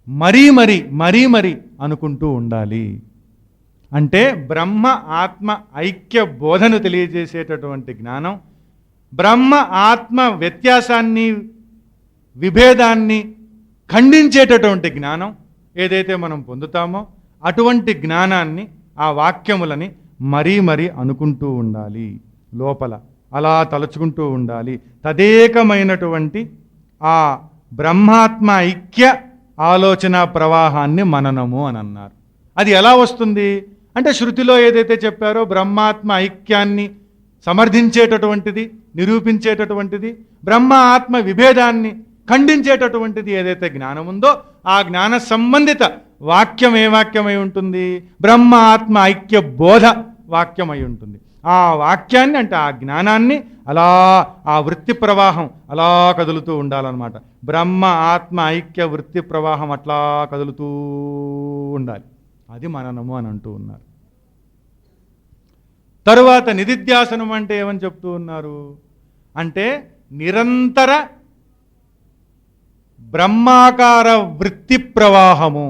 మరీ మరీ అనుకుంటూ ఉండాలి. అంటే బ్రహ్మ ఆత్మ ఐక్య బోధను తెలియజేసేటటువంటి జ్ఞానం, బ్రహ్మ ఆత్మ వ్యత్యాసాన్ని విభేదాన్ని ఖండించేటటువంటి జ్ఞానం ఏదైతే మనం పొందుతామో అటువంటి జ్ఞానాన్ని, ఆ వాక్యములని మరీ అనుకుంటూ ఉండాలి. లోపల అలా తలుచుకుంటూ ఉండాలి. తదేకమైనటువంటి ఆ బ్రహ్మాత్మ ఐక్య ఆలోచన ప్రవాహాన్ని మననము అని అన్నారు. అది ఎలా వస్తుంది అంటే, శృతిలో ఏదైతే చెప్పారో బ్రహ్మాత్మ ఐక్యాన్ని సమర్థించేటటువంటిది, నిరూపించేటటువంటిది, బ్రహ్మ ఆత్మ విభేదాన్ని ఖండించేటటువంటిది ఏదైతే జ్ఞానం ఉందో ఆ జ్ఞాన సంబంధిత వాక్యం ఏ వాక్యమై ఉంటుంది? బ్రహ్మ ఆత్మ ఐక్య బోధ వాక్యమై ఉంటుంది. ఆ వాక్యాన్ని అంటే ఆ జ్ఞానాన్ని అలా ఆ వృత్తి ప్రవాహం అలా కదులుతూ ఉండాలన్నమాట. బ్రహ్మ ఆత్మ ఐక్య వృత్తి ప్రవాహం అట్లా కదులుతూ ఉండాలి. అది మననము అని అంటూ ఉన్నారు. తరువాత నిధిధ్యాసనం అంటే ఏమని చెప్తూ ఉన్నారు అంటే, నిరంతర బ్రహ్మాకార వృత్తి ప్రవాహము.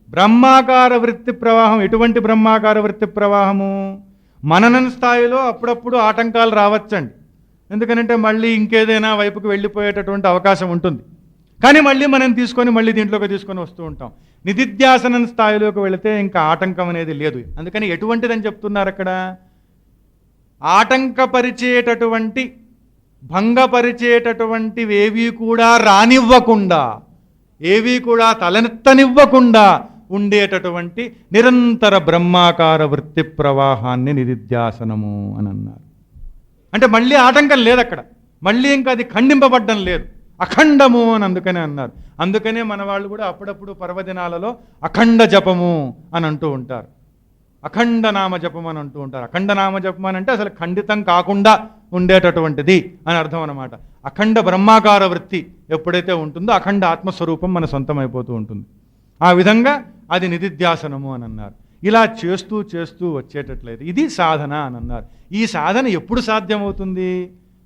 బ్రహ్మాకార వృత్తి ప్రవాహం ఎటువంటి బ్రహ్మాకార వృత్తి ప్రవాహము? మననం స్థాయిలో అప్పుడప్పుడు ఆటంకాలు రావచ్చండి. ఎందుకనంటే మళ్ళీ ఇంకేదైనా వైపుకి వెళ్ళిపోయేటటువంటి అవకాశం ఉంటుంది. కానీ మళ్ళీ మనం తీసుకొని మళ్ళీ దీంట్లోకి తీసుకొని వస్తూ ఉంటాం. నిధిధ్యాసనం స్థాయిలోకి వెళితే ఇంకా ఆటంకం అనేది లేదు. అందుకని ఎటువంటిదని చెప్తున్నారు అక్కడ? ఆటంకపరిచేటటువంటి, భంగపరిచేటటువంటివి ఏవి కూడా రానివ్వకుండా, ఏవి కూడా తలెత్తనివ్వకుండా ఉండేటటువంటి నిరంతర బ్రహ్మాకార వృత్తి ప్రవాహాన్ని నిధిధ్యాసనము అని అన్నారు. అంటే మళ్ళీ ఆటంకం లేదు అక్కడ, మళ్ళీ ఇంకా అది ఖండింపబడ్డం లేదు, అఖండము అని అందుకనే అన్నారు. అందుకనే మన వాళ్ళు కూడా అప్పుడప్పుడు పర్వదినాలలో అఖండ జపము అని అంటూ ఉంటారు, అఖండ నామ జపం అని అంటూ ఉంటారు. అఖండ నామ జపం అని అంటే అసలు ఖండితం కాకుండా ఉండేటటువంటిది అని అర్థం అన్నమాట. అఖండ బ్రహ్మాకార వృత్తి ఎప్పుడైతే ఉంటుందో అఖండ ఆత్మస్వరూపం మన సొంతం అయిపోతూ ఉంటుంది. ఆ విధంగా అది నిధిధ్యాసనము అని అన్నారు. ఇలా చేస్తూ చేస్తూ వచ్చేటట్లయితే ఇది సాధన అని అన్నారు. ఈ సాధన ఎప్పుడు సాధ్యమవుతుంది?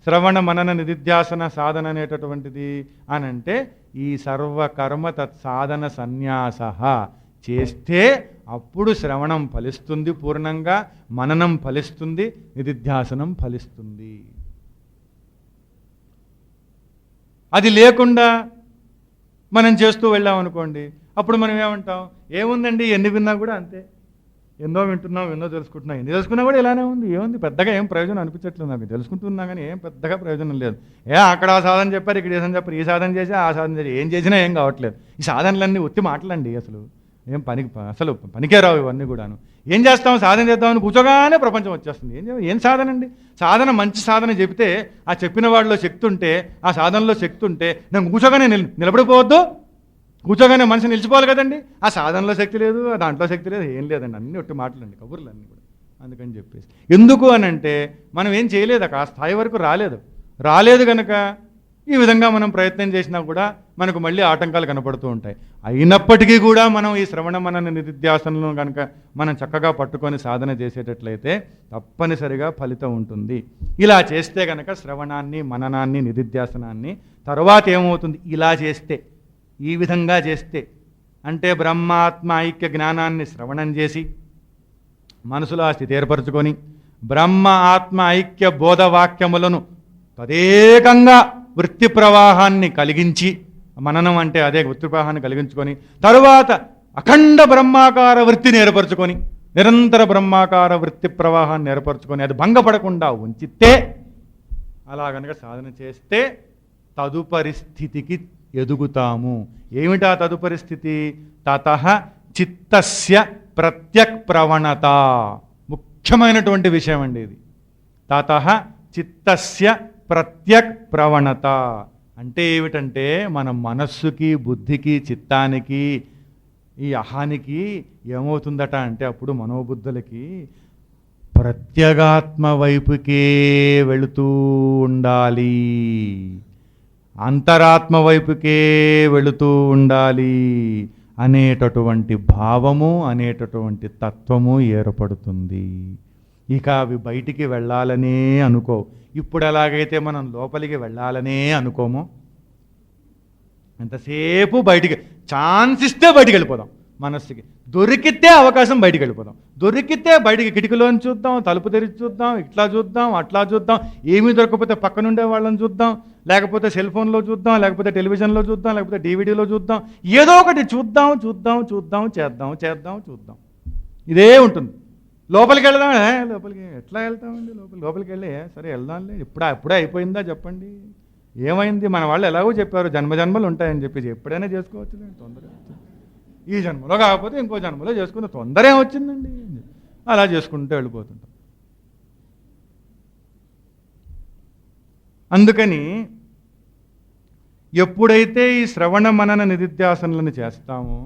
శ్రవణ మనన నిధిధ్యాసన సాధన అనేటటువంటిది అని అంటే, ఈ సర్వకర్మ తత్సాధన సన్యాస చేస్తే అప్పుడు శ్రవణం ఫలిస్తుంది పూర్ణంగా, మననం ఫలిస్తుంది, నిధిధ్యాసనం ఫలిస్తుంది. అది లేకుండా మనం చేస్తూ వెళ్ళామనుకోండి, అప్పుడు మనం ఏమంటాం? ఏముందండి, ఎన్ని విన్నా కూడా అంతే, ఎన్నో వింటున్నాం, ఎన్నో తెలుసుకుంటున్నాం, ఎన్ని తెలుసుకున్నా కూడా ఇలానే ఉంది, ఏముంది పెద్దగా ఏం ప్రయోజనం అనిపించట్లేదు నాకు, తెలుసుకుంటున్నా కానీ ఏం పెద్దగా ప్రయోజనం లేదు. అక్కడ ఆ సాధన చెప్పారు, ఇక్కడ సాధన చెప్పారు, ఈ సాధన చేసి ఆ సాధన చేసి ఏం చేసినా ఏం కావట్లేదు. ఈ సాధనలన్నీ ఒత్తి మాటలండి, అసలు ఏం అసలు పనికే రావు ఇవన్నీ కూడాను. ఏం చేస్తాం? సాధన చేద్దామని కూర్చోగానే ప్రపంచం వచ్చేస్తుంది. ఏం సాధన అండి? సాధన మంచి సాధన చెబితే, ఆ చెప్పిన వాళ్ళలో శక్తి ఉంటే, ఆ సాధనలో శక్తి ఉంటే, నేను కూర్చోగానే నిలబడిపోవద్దు, కూర్చోగానే మనిషి నిలిచిపోవాలి కదండి. ఆ సాధనలో శక్తి లేదు, దాంట్లో శక్తి లేదు, ఏం లేదండి, అన్నీ ఒట్టి మాటలండి, కబుర్లు అన్నీ కూడా. అందుకని చెప్పేసి ఎందుకు అని అంటే, మనం ఏం చేయలేదు, ఆ స్థాయి వరకు రాలేదు కనుక ఈ విధంగా మనం ప్రయత్నం చేసినా కూడా మనకు మళ్ళీ ఆటంకాలు కనపడుతూ ఉంటాయి. అయినప్పటికీ కూడా మనం ఈ శ్రవణ మనన నిధిధ్యాసనలను కనుక మనం చక్కగా పట్టుకొని సాధన చేసేటట్లయితే తప్పనిసరిగా ఫలితం ఉంటుంది. ఇలా చేస్తే కనుక శ్రవణాన్ని, మననాన్ని, నిధిధ్యాసనాన్ని తర్వాత ఏమవుతుంది? ఇలా చేస్తే, ఈ విధంగా చేస్తే, అంటే బ్రహ్మాత్మ ఐక్య జ్ఞానాన్ని శ్రవణం చేసి మనసులో ఆ స్థితి ఏర్పరచుకొని బ్రహ్మ ఆత్మ ఐక్య బోధవాక్యములను తదేకంగా వృత్తి ప్రవాహాన్ని కలిగించి, మననం అంటే అదే వృత్తి ప్రవాహాన్ని కలిగించుకొని తరువాత అఖండ బ్రహ్మాకార వృత్తిని ఏర్పరచుకొని, నిరంతర బ్రహ్మాకార వృత్తి ప్రవాహాన్ని ఏర్పరచుకొని అది భంగపడకుండా ఉంచితే, అలా కనుక సాధన చేస్తే తదుపరి స్థితికి ఎదుగుతాము. ఏమిటా తదుపరి స్థితి? తతః చిత్తస్య ప్రత్యక్ ప్రవణత. ముఖ్యమైనటువంటి విషయం అండి ఇది. తతః చిత్తస్య ప్రత్యక్ ప్రవణత. అంటే ఏమిటంటే మన మనస్సుకి, బుద్ధికి, చిత్తానికి, ఈ అహానికి ఏమవుతుందట అంటే అప్పుడు మనోబుద్ధులకి ప్రత్యేగాత్మ వైపుకే వెళుతూ ఉండాలి, అంతరాత్మ వైపుకే వెళుతూ ఉండాలి అనేటటువంటి భావము, అనేటటువంటి తత్వము ఏర్పడుతుంది. ఇక అవి బయటికి వెళ్ళాలనే అనుకో. ఇప్పుడు ఎలాగైతే మనం లోపలికి వెళ్ళాలనే అనుకోమో, ఎంతసేపు బయటికి ఛాన్స్ ఇస్తే బయటికి వెళ్ళిపోదాం. మనస్సుకి దొరికితే అవకాశం బయటికి వెళ్ళిపోదాం. దొరికితే బయటికి కిటికీలోని చూద్దాం, తలుపు తెరిచి చూద్దాం, ఇట్లా చూద్దాం, అట్లా చూద్దాం. ఏమీ దొరకకపోతే పక్కనుండే వాళ్ళని చూద్దాం, లేకపోతే సెల్ ఫోన్లో చూద్దాం, లేకపోతే టెలివిజన్లో చూద్దాం, లేకపోతే డివిడీలో చూద్దాం. ఏదో ఒకటి చూద్దాం, చూద్దాం, చూద్దాం, చేద్దాం, చేద్దాం, చూద్దాం. ఇదే ఉంటుంది. లోపలికి వెళ్దాం, లోపలికి ఎట్లా వెళ్తామండి? లోపలికి వెళ్ళి సరే వెళ్దాంలే, అప్పుడే అయిపోయిందా చెప్పండి, ఏమైంది? మన వాళ్ళు ఎలాగో చెప్పారు జన్మజన్మలు ఉంటాయని చెప్పేసి ఎప్పుడైనా చేసుకోవచ్చులే, తొందర ఈ జన్మలో కాకపోతే ఇంకో జన్మలో చేసుకున్న తొందర ఏమొచ్చిందండి, అలా చేసుకుంటూ వెళ్ళిపోతుంటాం. అందుకని ఎప్పుడైతే ఈ శ్రవణ మనన నిధిధ్యాసనలను చేస్తామో,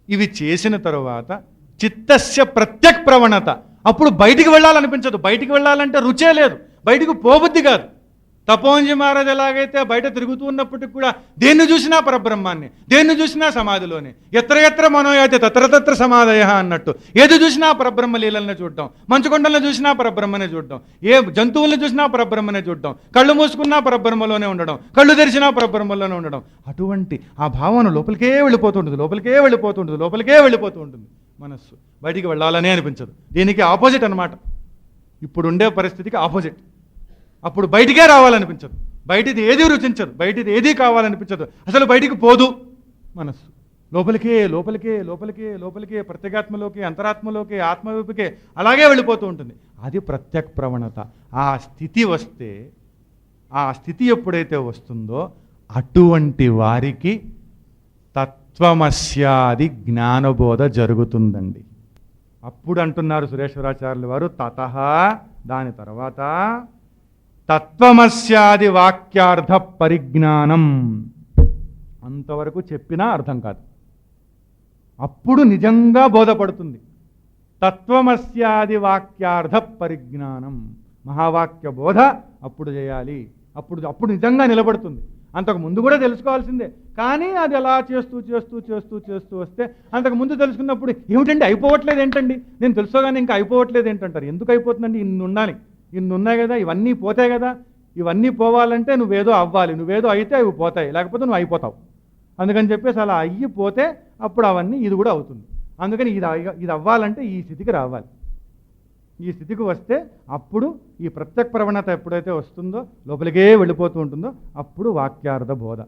ఇవి చేసిన తరువాత చిత్తస్య ప్రత్యక్ ప్రవణత, అప్పుడు బయటికి వెళ్ళాలనిపించదు. బయటికి వెళ్ళాలంటే రుచే లేదు, బయటికి పోబుద్ధి కాదు. తపోంజి మహారాజ్ ఎలాగైతే బయట తిరుగుతూ ఉన్నప్పటికి కూడా దేన్ని చూసినా పరబ్రహ్మాన్ని, దేన్ని చూసినా సమాధిలోనే, ఎత్ర ఎత్ర మనోయాతి తత్ర తత్ర సమాధయ అన్నట్టు ఏది చూసినా పరబ్రహ్మ లీలల్ని చూడటం, మంచుకొండలను చూసినా పరబ్రహ్మనే చూడటం, ఏ జంతువులను చూసినా పరబ్రహ్మనే చూడటం, కళ్ళు మూసుకున్నా పరబ్రహ్మలోనే ఉండడం, కళ్ళు తెరిచినా పరబ్రహ్మలోనే ఉండడం. అటువంటి ఆ భావన లోపలికే వెళ్ళిపోతుంటుంది, లోపలికే వెళ్ళిపోతుంటుంది, లోపలికే వెళ్ళిపోతూ ఉంటుంది. మనస్సు బయటికి వెళ్ళాలనే అనిపించదు. దీనికి ఆపోజిట్ అన్నమాట. ఇప్పుడు ఉండే పరిస్థితికి ఆపోజిట్. అప్పుడు బయటికే రావాలనిపించదు, బయటిది ఏది రుచించదు, బయటిది ఏదీ కావాలనిపించదు, అసలు బయటికి పోదు మనస్సు. లోపలికే లోపలికే లోపలికే లోపలికే, ప్రత్యేగాత్మలోకి, అంతరాత్మలోకి, ఆత్మవైపుకే అలాగే వెళ్ళిపోతూ ఉంటుంది. అది ప్రత్యక్ ప్రవణత. ఆ స్థితి వస్తే, ఆ స్థితి ఎప్పుడైతే వస్తుందో అటువంటి వారికి తత్వమస్యాది జ్ఞానబోధ జరుగుతుందండి. అప్పుడు అంటున్నారు సురేశ్వరాచార్యుల వారు, తతః దాని తర్వాత తత్వమస్యాది వాక్యార్థ పరిజ్ఞానం. అంతవరకు చెప్పినా అర్థం కాదు, అప్పుడు నిజంగా బోధపడుతుంది. తత్వమస్యాది వాక్యార్థ పరిజ్ఞానం, మహావాక్య బోధ అప్పుడు చేయాలి. అప్పుడు నిజంగా నిలబడుతుంది. అంతకు ముందు కూడా తెలుసుకోవాల్సిందే, కానీ అది అలా చేస్తూ చేస్తూ చేస్తూ చేస్తూ వస్తే, అంతకు ముందు తెలుసుకున్నప్పుడు ఏమిటండి అయిపోవట్లేదు ఏంటండి, నేను తెలుసుకోగానే ఇంకా అయిపోవట్లేదు ఏంటంటారు. ఎందుకు అయిపోతుందండి? ఇన్ని ఉండాలి, ఇన్ని ఉన్నాయి కదా, ఇవన్నీ పోతాయి కదా. ఇవన్నీ పోవాలంటే నువ్వేదో అవ్వాలి, నువ్వేదో అయితే అవి పోతాయి, లేకపోతే నువ్వు అయిపోతావు. అందుకని చెప్పేసి అలా అయ్యిపోతే అప్పుడు అవన్నీ ఇది కూడా అవుతుంది. అందుకని ఇది అవ్వాలంటే ఈ స్థితికి రావాలి. ఈ స్థితికి వస్తే అప్పుడు ఈ ప్రత్యక్ ప్రవణత ఎప్పుడైతే వస్తుందో, లోపలికే వెళ్ళిపోతూ ఉంటుందో, అప్పుడు వాక్యార్థ బోధ.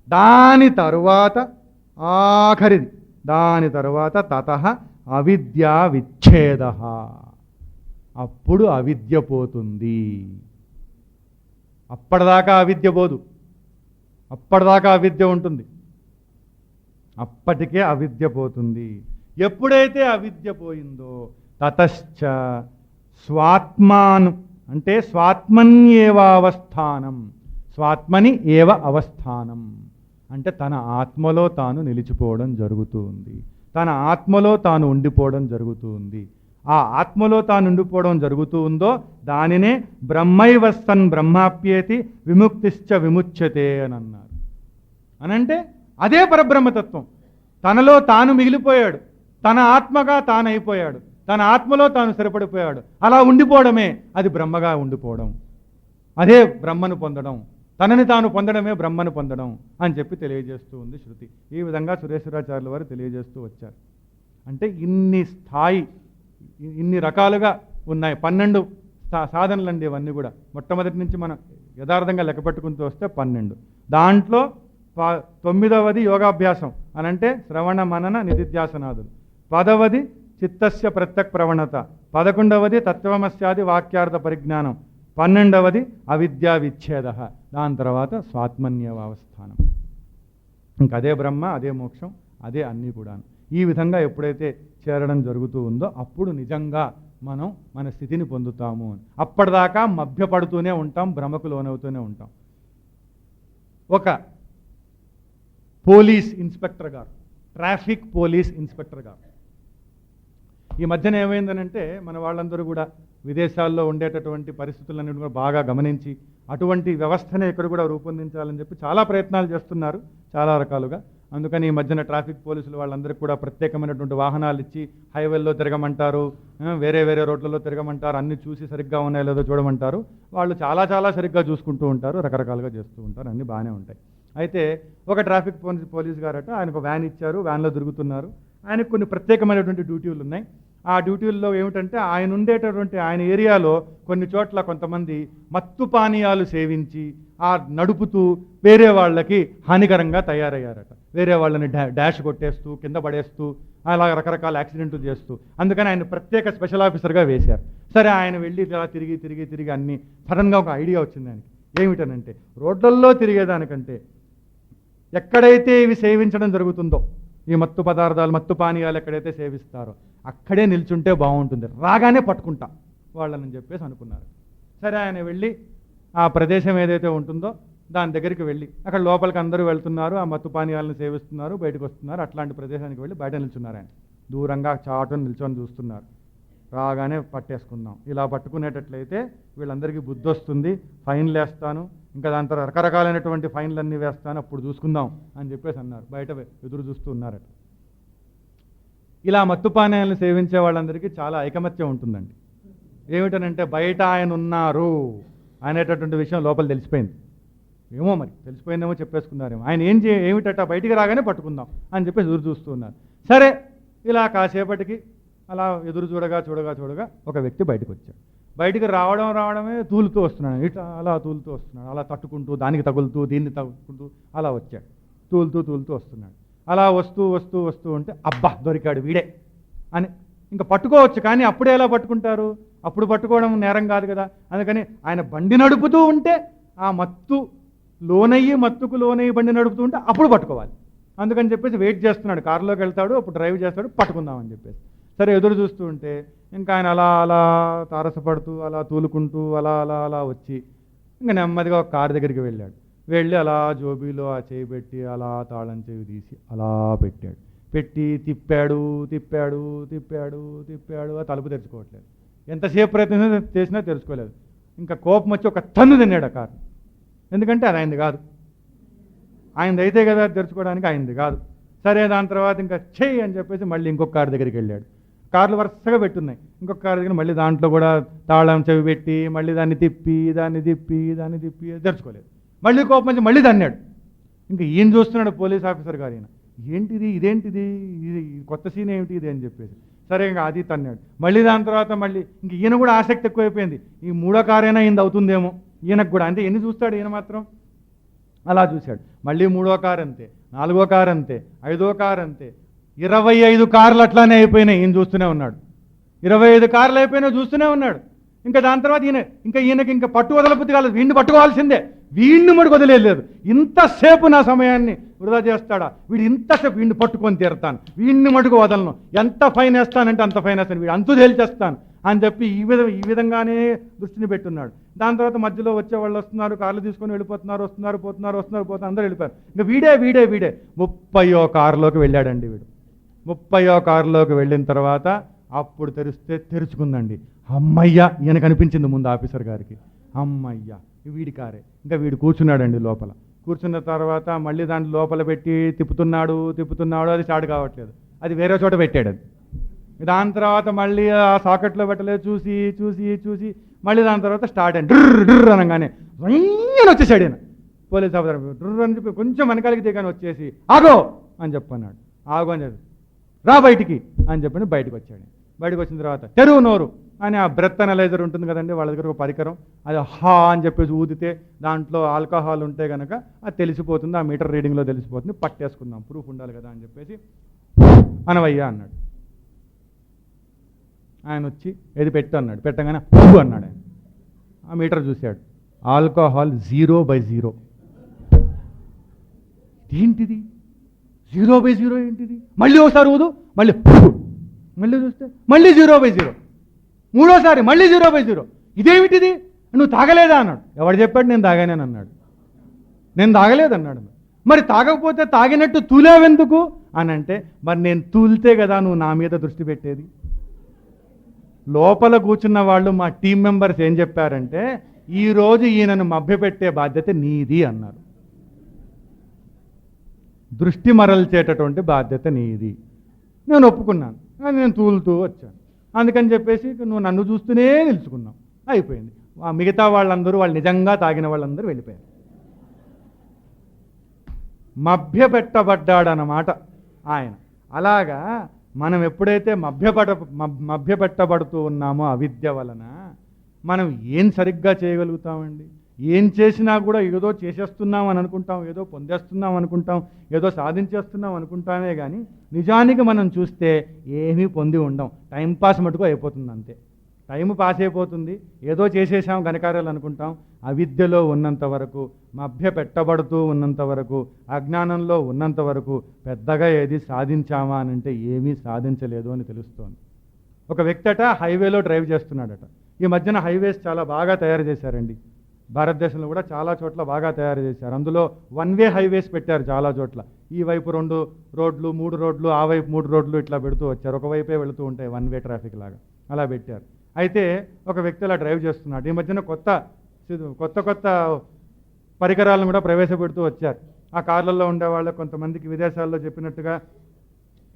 దాని తరువాత ఆఖరిది, దాని తరువాత తతః అవిద్యా విచ్ఛేద. అప్పుడు అవిద్య పోతుంది. అప్పటిదాకా అవిద్య పోదు, అప్పటిదాకా అవిద్య ఉంటుంది, అప్పటికే అవిద్య పోతుంది. ఎప్పుడైతే అవిద్య పోయిందో తతశ్చ స్వాత్మాను, అంటే స్వాత్మన్యేవ అవస్థానం, స్వాత్మని ఏవ అవస్థానం అంటే తన ఆత్మలో తాను నిలిచిపోవడం జరుగుతూ ఉంది, తన ఆత్మలో తాను ఉండిపోవడం జరుగుతూ ఉంది. ఆ ఆత్మలో తాను ఉండిపోవడం జరుగుతూ ఉందో దానినే బ్రహ్మైవస్తన్ బ్రహ్మాప్యేతి విముక్తిశ్చ విముచ్యతే అని అన్నారు. అనంటే అదే పరబ్రహ్మతత్వం. తనలో తాను మిగిలిపోయాడు, తన ఆత్మగా తాను అయిపోయాడు, తన ఆత్మలో తాను స్థిరపడిపోయాడు. అలా ఉండిపోవడమే అది బ్రహ్మగా ఉండిపోవడం, అదే బ్రహ్మను పొందడం, తనని తాను పొందడమే బ్రహ్మను పొందడం అని చెప్పి తెలియజేస్తూ ఉంది శృతి. ఈ విధంగా సురేశ్వరాచార్యుల వారు తెలియజేస్తూ వచ్చారు. అంటే ఇన్ని రకాలుగా ఉన్నాయి. 12 సాధనలండి ఇవన్నీ కూడా. మొట్టమొదటి నుంచి మనం యథార్థంగా లెక్క పెట్టుకుంటూ వస్తే 12. దాంట్లో 9వది యోగాభ్యాసం అనంటే శ్రవణ మనన నిధిధ్యాసనాదులు, 10వది చిత్తస్య ప్రత్యక్ ప్రవణత, 11వది తత్వమస్యాది వాక్యార్థ పరిజ్ఞానం, 12వది అవిద్యా విచ్ఛేద, దాని తర్వాత స్వాత్మన్యవావస్థానం. ఇంకదే బ్రహ్మ, అదే మోక్షం, అదే అన్నీ కూడాను. ఈ విధంగా ఎప్పుడైతే చేరడం జరుగుతూ ఉందో అప్పుడు నిజంగా మనం మన స్థితిని పొందుతాము. అప్పటిదాకా మభ్యపడుతూనే ఉంటాం, భ్రమకు లోనవుతూనే ఉంటాం. ఒక పోలీస్ ఇన్స్పెక్టర్ గారు, ట్రాఫిక్ పోలీస్ ఇన్స్పెక్టర్ గారు, ఈ మధ్యన ఏమైందనంటే మన వాళ్ళందరూ కూడా విదేశాల్లో ఉండేటటువంటి పరిస్థితులన్నీ కూడా బాగా గమనించి అటువంటి వ్యవస్థనే ఇక్కడ కూడా రూపొందించాలని చెప్పి చాలా ప్రయత్నాలు చేస్తున్నారు చాలా రకాలుగా. అందుకని ఈ మధ్యన ట్రాఫిక్ పోలీసులు వాళ్ళందరికీ కూడా ప్రత్యేకమైనటువంటి వాహనాలు ఇచ్చి హైవేల్లో తిరగమంటారు, వేరే వేరే రోడ్లలో తిరగమంటారు, అన్ని చూసి సరిగ్గా ఉన్నాయో లేదో చూడమంటారు. వాళ్ళు చాలా చాలా సరిగ్గా చూసుకుంటూ ఉంటారు, రకరకాలుగా చేస్తూ ఉంటారు, అన్నీ బాగానే ఉంటాయి. అయితే ఒక ట్రాఫిక్ పోలీస్ గారట, ఆయనకు వ్యాన్ ఇచ్చారు, వ్యాన్లో తిరుగుతున్నారు. ఆయనకు కొన్ని ప్రత్యేకమైనటువంటి డ్యూటీలు ఉన్నాయి. ఆ డ్యూటీల్లో ఏమిటంటే ఆయన ఉండేటటువంటి ఆయన ఏరియాలో కొన్ని చోట్ల కొంతమంది మత్తు పానీయాలు సేవించి నడుపుతూ వేరే వాళ్ళకి హానికరంగా తయారయ్యారట. వేరే వాళ్ళని డాష్ కొట్టేస్తూ కింద పడేస్తూ అలా రకరకాల యాక్సిడెంట్లు చేస్తూ. అందుకని ఆయన ప్రత్యేక స్పెషల్ ఆఫీసర్గా వేశారు. సరే ఆయన వెళ్ళి ఇలా తిరిగి తిరిగి తిరిగి అన్ని సడన్గా ఒక ఐడియా వచ్చింది ఆయనకి. ఏమిటనంటే రోడ్లల్లో తిరిగేదానికంటే ఎక్కడైతే ఇవి సేవించడం జరుగుతుందో, ఈ మత్తు పదార్థాలు మత్తు పానీయాలు ఎక్కడైతే సేవిస్తారో అక్కడే నిల్చుంటే బాగుంటుంది, రాగానే పట్టుకుంటా వాళ్ళని చెప్పేసి అనుకున్నారు. సరే ఆయన వెళ్ళి ఆ ప్రదేశం ఏదైతే ఉంటుందో దాని దగ్గరికి వెళ్ళి అక్కడ లోపలికి అందరూ వెళ్తున్నారు, ఆ మత్తు పానీయాలను సేవిస్తున్నారు, బయటకు వస్తున్నారు. అట్లాంటి ప్రదేశానికి వెళ్ళి బయట నిల్చున్నారు. ఆయన దూరంగా చాటును నిల్చొని చూస్తున్నారు. రాగానే పట్టేసుకుందాం, ఇలా పట్టుకునేటట్లయితే వీళ్ళందరికీ బుద్ధి వస్తుంది, ఫైన్లు వేస్తాను, ఇంకా దాని తర్వాత రకరకాలైనటువంటి ఫైన్లన్నీ వేస్తాను, అప్పుడు చూసుకుందాం అని చెప్పేసి అన్నారు. బయట ఎదురు చూస్తూ ఉన్నారట. ఇలా మత్తు పానీయాలను సేవించే వాళ్ళందరికీ చాలా ఐకమత్యం ఉంటుందండి. ఏమిటనంటే బయట ఆయన ఉన్నారు అనేటటువంటి విషయం లోపల తెలిసిపోయింది. ఏమో మరి తెలిసిపోయిందేమో, చెప్పేసుకున్నారేమో. ఆయన ఏమిటట బయటికి రాగానే పట్టుకుందాం అని చెప్పేసి ఎదురు చూస్తూ ఉన్నారు. సరే ఇలా కాసేపటికి అలా ఎదురు చూడగా చూడగా చూడగా ఒక వ్యక్తి బయటకు వచ్చాడు. బయటికి రావడమే తూలుతూ వస్తున్నాడు, ఇట్లా అలా తూలుతూ వస్తున్నాడు, అలా తట్టుకుంటూ దానికి తగులుతూ దీన్ని తగులుకుంటూ అలా వచ్చాడు. తూలుతూ వస్తున్నాడు. అలా వస్తూ వస్తూ వస్తూ ఉంటే అబ్బా దొరికాడు వీడే అని ఇంకా పట్టుకోవచ్చు. కానీ అప్పుడే ఎలా పట్టుకుంటారు? అప్పుడు పట్టుకోవడం నేరం కాదు కదా. అందుకని ఆయన బండి నడుపుతూ ఉంటే ఆ మత్తుకు లోనయ్యి బండి నడుపుతూ ఉంటే అప్పుడు పట్టుకోవాలి. అందుకని చెప్పేసి వెయిట్ చేస్తున్నాడు. కారులోకి వెళ్తాడు, అప్పుడు డ్రైవ్ చేస్తాడు, పట్టుకుందామని చెప్పేసి. సరే ఎదురు చూస్తూ ఉంటే ఇంకా ఆయన అలా అలా తారసపడుతూ అలా తూలుకుంటూ అలా అలా అలా వచ్చి ఇంకా నెమ్మదిగా ఒక కారు దగ్గరికి వెళ్ళాడు. వెళ్ళి అలా జోబీలో ఆ చేయి పెట్టి అలా తాళం చేయి తీసి అలా పెట్టాడు. పెట్టి తిప్పాడు ఆ తలుపు తెరుచుకోవట్లేదు. ఎంతసేపు ప్రయత్నం చేసినా తెరుచుకోలేదు. ఇంకా కోపం వచ్చి ఒక తన్ను తిన్నాడు ఆ కారు. ఎందుకంటే అది ఆయనది కాదు, ఆయనది అయితే కదా తెరుచుకోవడానికి, ఆయనది కాదు. సరే దాని తర్వాత ఇంకా చెయ్యి అని చెప్పేసి మళ్ళీ ఇంకొక కారు దగ్గరికి వెళ్ళాడు. కార్లు వరుసగా పెట్టున్నాయి. ఇంకొక కారు దగ్గర మళ్ళీ దాంట్లో కూడా తాళం చెవి పెట్టి మళ్ళీ దాన్ని తిప్పి తెరుచుకోలేదు. మళ్ళీ కోపం వచ్చి మళ్ళీ తన్నాడు. ఇంకా ఈయన చూస్తున్నాడు పోలీస్ ఆఫీసర్ గారు. ఏంటిది, ఇదేంటిది, ఇది కొత్త సీన్ ఏమిటి ఇది అని చెప్పేసి. సరే ఇంకా అది తన్నాడు. మళ్ళీ దాని తర్వాత మళ్ళీ ఇంక ఈయన కూడా ఆసక్తి ఎక్కువైపోయింది. ఈ మూడో కారైనా ఈయన అవుతుందేమో ఈయనకు కూడా. అంటే ఎన్ని చూస్తాడు ఈయన మాత్రం, అలా చూశాడు. మళ్ళీ మూడో కారు అంతే, నాలుగో కారు అంతే, ఐదో కారు అంతే, 25 కార్లు అట్లానే అయిపోయినాయి. ఈయన చూస్తూనే ఉన్నాడు. 25 కార్లు అయిపోయినా చూస్తూనే ఉన్నాడు. ఇంకా దాని తర్వాత ఈయనకి ఇంకా పట్టు వదలబుద్ధి కాలేదు. వీడిని పట్టుకోవాల్సిందే, వీడిని మటుకు వదిలేదు. ఇంతసేపు నా సమయాన్ని వృధా చేస్తాడా వీడు, ఇంతసేపు వీడిని పట్టుకొని తీరుతాను, వీడిని మటుకు వదలను, ఎంత ఫైన్ వేస్తానంటే అంత ఫైన్ వేస్తాను, వీడు అంతు తేల్చేస్తాను అని చెప్పి ఈ విధంగానే దృష్టిని పెట్టున్నాడు. దాని తర్వాత మధ్యలో వచ్చే వాళ్ళు వస్తున్నారు, కార్లు తీసుకొని వెళ్ళిపోతున్నారు, పోతున్నారు, అందరూ వెళ్ళిపోయారు. ఇంకా వీడే 30వ కారులోకి వెళ్ళాడండి. వీడు 30వ కారులోకి వెళ్ళిన తర్వాత అప్పుడు తెరుచుకుందండి. అమ్మయ్య ఈయన కనిపించింది ముందు ఆఫీసర్ గారికి. అమ్మయ్య వీడి కారే. ఇంకా వీడు కూర్చున్నాడండి లోపల. కూర్చున్న తర్వాత మళ్ళీ దాన్ని లోపల పెట్టి తిప్పుతున్నాడు, అది స్టార్ట్ కావట్లేదు. అది వేరే చోట పెట్టాడు. అది దాని తర్వాత మళ్ళీ ఆ సాకెట్లో పెట్టలేదు. చూసి మళ్ళీ దాని తర్వాత స్టార్ట్ అయ్యింది. డ్రర్ అనగానే వచ్చేసాడు ఈయన పోలీస్ ఆఫీసర్. డ్రర్ అని చెప్పి కొంచెం వెనకాలకి దిగాని వచ్చేసి ఆగో అని చెప్పన్నాడు. ఆగో అని చెప్పి రా బయటికి అని చెప్పని బయటకు వచ్చాడు. బయటకు వచ్చిన తర్వాత తెరువు నోరు అని ఆ బ్రెత్ అనలైజర్ ఉంటుంది కదండి వాళ్ళ దగ్గర, ఒక పరికరం. అది హా అని చెప్పేసి ఊదితే దాంట్లో ఆల్కహాల్ ఉంటే కనుక అది తెలిసిపోతుంది, ఆ మీటర్ రీడింగ్లో తెలిసిపోతుంది. పట్టేసుకుందాం, ప్రూఫ్ ఉండాలి కదా అని చెప్పేసి అనవయ్యా అన్నాడు. ఆయన వచ్చి ఏది పెట్టు అన్నాడు. పెట్టగానే అన్నాడు ఆయన. ఆ మీటర్ చూశాడు, ఆల్కహాల్ 0/0. ఏంటిది 0/0 ఏంటిది? మళ్ళీ ఒకసారి ఊదు, మళ్ళీ చూస్తే మళ్ళీ 0/0. మూడోసారి మళ్ళీ 0/0. ఇదేమిటిది, నువ్వు తాగలేదా అన్నాడు. ఎవడు చెప్పాడు నేను తాగానేని అన్నాడు. నేను తాగలేదన్నాడు. మరి తాగకపోతే తాగినట్టు తూలేవెందుకు అని అంటే, మరి నేను తూలితే కదా నువ్వు నా మీద దృష్టి పెట్టేది. లోపల కూర్చున్న వాళ్ళు మా టీం మెంబర్స్ ఏం చెప్పారంటే, ఈరోజు ఈయనను మభ్యపెట్టే బాధ్యత నీది అన్నారు. దృష్టి మరల్చేటటువంటి బాధ్యత నీది. నేను ఒప్పుకున్నాను, నేను తూలుతూ వచ్చాను. అందుకని చెప్పేసి నువ్వు నన్ను చూస్తూనే నిలుచుకున్నావు, అయిపోయింది. ఆ మిగతా వాళ్ళందరూ, వాళ్ళు నిజంగా తాగిన వాళ్ళందరూ వెళ్ళిపోయారు. మభ్యపెట్టబడ్డాడన్నమాట ఆయన. అలాగా మనం ఎప్పుడైతే మభ్యపెట్టబడుతూ ఉన్నామో అవిద్య వలన, మనం ఏం సరిగ్గా చేయగలుగుతామండి? ఏం చేసినా కూడా ఏదో చేసేస్తున్నాం అని అనుకుంటాం, ఏదో పొందేస్తున్నాం అనుకుంటాం, ఏదో సాధించేస్తున్నాం అనుకుంటామే కానీ నిజానికి మనం చూస్తే ఏమీ పొంది ఉండం. టైంపాస్ మటుకు అయిపోతుంది అంతే. టైం పాస్ అయిపోతుంది, ఏదో చేసేసాం ఘనకార్యాలు అనుకుంటాం. అవిద్యలో ఉన్నంత వరకు, మభ్య పెట్టబడుతూ ఉన్నంత వరకు, అజ్ఞానంలో ఉన్నంత వరకు పెద్దగా ఏది సాధించామా అని అంటే ఏమీ సాధించలేదు అని తెలుస్తోంది. ఒక వ్యక్తి అట హైవేలో డ్రైవ్ చేస్తున్నాడట. ఈ మధ్యన హైవేస్ చాలా బాగా తయారు చేశారండి. భారతదేశంలో కూడా చాలా చోట్ల బాగా తయారు చేశారు. అందులో 1 వే హైవేస్ పెట్టారు చాలా చోట్ల. ఈ వైపు 2 రోడ్లు 3 రోడ్లు, ఆ వైపు 3 రోడ్లు ఇట్లా పెడుతూ వచ్చారు. ఒకవైపే వెళుతూ ఉంటాయి 1 వే ట్రాఫిక్ లాగా, అలా పెట్టారు. అయితే ఒక వ్యక్తి అలా డ్రైవ్ చేస్తున్నాడు. ఈ మధ్యన కొత్త పరికరాలను కూడా ప్రవేశపెడుతూ వచ్చారు. ఆ కార్లలో ఉండేవాళ్ళు కొంతమందికి విదేశాల్లో చెప్పినట్టుగా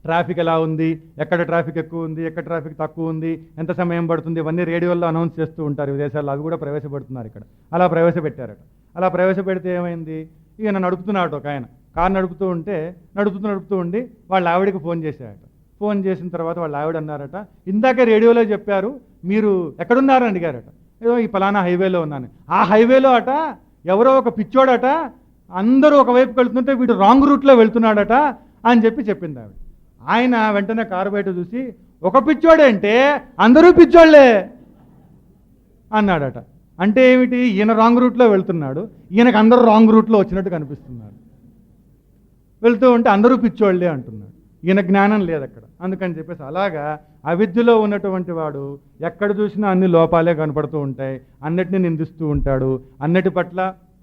ట్రాఫిక్ ఎలా ఉంది, ఎక్కడ ట్రాఫిక్ ఎక్కువ ఉంది, ఎక్కడ ట్రాఫిక్ తక్కువ ఉంది, ఎంత సమయం పడుతుంది, ఇవన్నీ రేడియోలో అనౌన్స్ చేస్తూ ఉంటారు విదేశాల్లో. అవి కూడా ప్రవేశపెడుతున్నారు ఇక్కడ. అలా ప్రవేశపెట్టారట. అలా ప్రవేశపెడితే ఏమైంది, ఈయన నడుపుతున్నాడు ఒక ఆయన. కారు నడుపుతూ ఉండి వాళ్ళ ఆవిడకి ఫోన్ చేశారట. ఫోన్ చేసిన తర్వాత వాళ్ళ ఆవిడ అన్నారట, ఇందాకే రేడియోలో చెప్పారు, మీరు ఎక్కడున్నారని అడిగారట. ఏదో ఈ పలానా హైవేలో ఉన్నాను. ఆ హైవేలో అట ఎవరో ఒక పిచ్చోడట, అందరూ ఒకవైపుకి వెళ్తుంటే వీడు రాంగ్ రూట్లో వెళ్తున్నాడట అని చెప్పింది ఆవిడ. ఆయన వెంటనే కారు బయట చూసి, ఒక పిచ్చోడంటే అందరూ పిచ్చోళ్లే అన్నాడట. అంటే ఏమిటి, ఈయన రాంగ్ రూట్లో వెళ్తున్నాడు, ఈయనకు అందరూ రాంగ్ రూట్లో వచ్చినట్టు కనిపిస్తున్నారు. వెళ్తూ ఉంటే అందరూ పిచ్చోళ్లే అంటున్నాడు. ఈయన జ్ఞానం లేదు అక్కడ. అందుకని చెప్పేసి అలాగా అవిద్యలో ఉన్నటువంటి వాడు ఎక్కడ చూసినా అన్ని లోపాలే కనపడుతూ ఉంటాయి, అన్నిటిని నిందిస్తూ ఉంటాడు, అన్నిటి పట్ల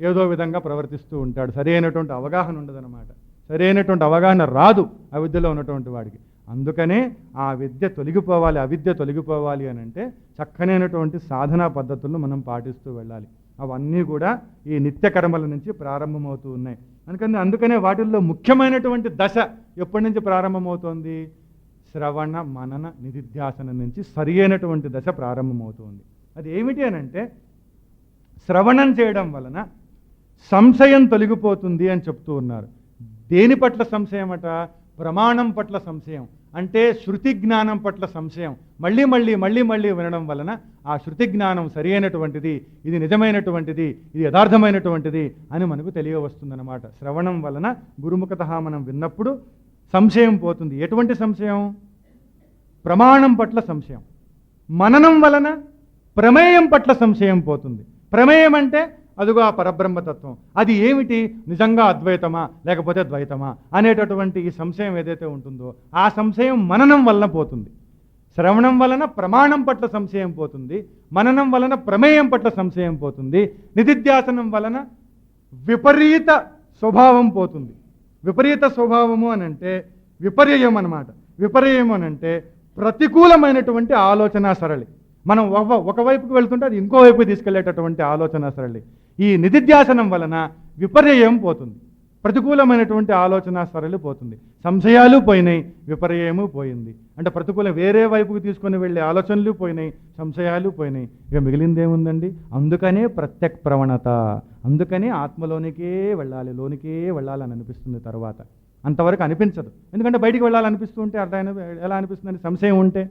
ఏదో విధంగా ప్రవర్తిస్తూ ఉంటాడు. సరైనటువంటి అవగాహన ఉండదన్నమాట. సరైనటువంటి అవగాహన రాదు అవిద్యలో ఉన్నటువంటి వాడికి. అందుకనే ఆ విద్య తొలగిపోవాలి, అవిద్య తొలగిపోవాలి అని అంటే చక్కనైనటువంటి సాధనా పద్ధతులను మనం పాటిస్తూ వెళ్ళాలి. అవన్నీ కూడా ఈ నిత్య కర్మల నుంచి ప్రారంభమవుతూ ఉన్నాయి. అందుకనే వాటిల్లో ముఖ్యమైనటువంటి దశ ఎప్పటి నుంచి ప్రారంభమవుతోంది? శ్రవణ మనన నిధిధ్యాసన నుంచి సరి అయినటువంటి దశ ప్రారంభమవుతుంది. అది ఏమిటి అని అంటే, శ్రవణం చేయడం వలన సంశయం తొలగిపోతుంది అని చెప్తూ ఉన్నారు. దేని పట్ల సంశయం అట? ప్రమాణం పట్ల సంశయం. అంటే శృతి జ్ఞానం పట్ల సంశయం. మళ్ళీ వినడం వలన ఆ శృతి జ్ఞానం సరి అయినటువంటిది, ఇది నిజమైనటువంటిది, ఇది యథార్థమైనటువంటిది అని మనకు తెలియవస్తుందన్నమాట. శ్రవణం వలన గురుముఖత మనం విన్నప్పుడు సంశయం పోతుంది. ఎటువంటి సంశయం? ప్రమాణం పట్ల సంశయం. మననం వలన ప్రమేయం పట్ల సంశయం పోతుంది. ప్రమేయం అంటే అదుగో ఆ పరబ్రహ్మతత్వం. అది ఏమిటి? నిజంగా అద్వైతమా లేకపోతే ద్వైతమా అనేటటువంటి ఈ సంశయం ఏదైతే ఉంటుందో ఆ సంశయం మననం వలన పోతుంది. శ్రవణం వలన ప్రమాణం పట్ల సంశయం పోతుంది, మననం వలన ప్రమేయం పట్ల సంశయం పోతుంది, నిధిధ్యాసనం వలన విపరీత స్వభావం పోతుంది. విపరీత స్వభావము అని అంటే విపర్యయం అన్నమాట. విపర్యయం అని అంటే ప్రతికూలమైనటువంటి ఆలోచన సరళి. మనం ఒకవైపుకి వెళ్తుంటే అది ఇంకోవైపు తీసుకెళ్లేటటువంటి ఆలోచన సరళి. ఈ నిధిధ్యాసనం వలన విపర్యయం పోతుంది, ప్రతికూలమైనటువంటి ఆలోచన సరళి పోతుంది, సంశయాలు పోయినాయి, విపర్యయము పోయింది. అంటే ప్రతికూలం వేరే వైపుకి తీసుకొని వెళ్ళే ఆలోచనలు పోయినాయి, సంశయాలు పోయినాయి, ఇక మిగిలిందేముందండి? అందుకనే ప్రత్యక్ ప్రవణత. అందుకనే ఆత్మలోనికే వెళ్ళాలి, లోనికే వెళ్ళాలని అనిపిస్తుంది. తర్వాత అంతవరకు అనిపించదు. ఎందుకంటే బయటికి వెళ్ళాలనిపిస్తూ ఉంటే అర్థం ఎలా అనిపిస్తుందని? సంశయం ఉంటే.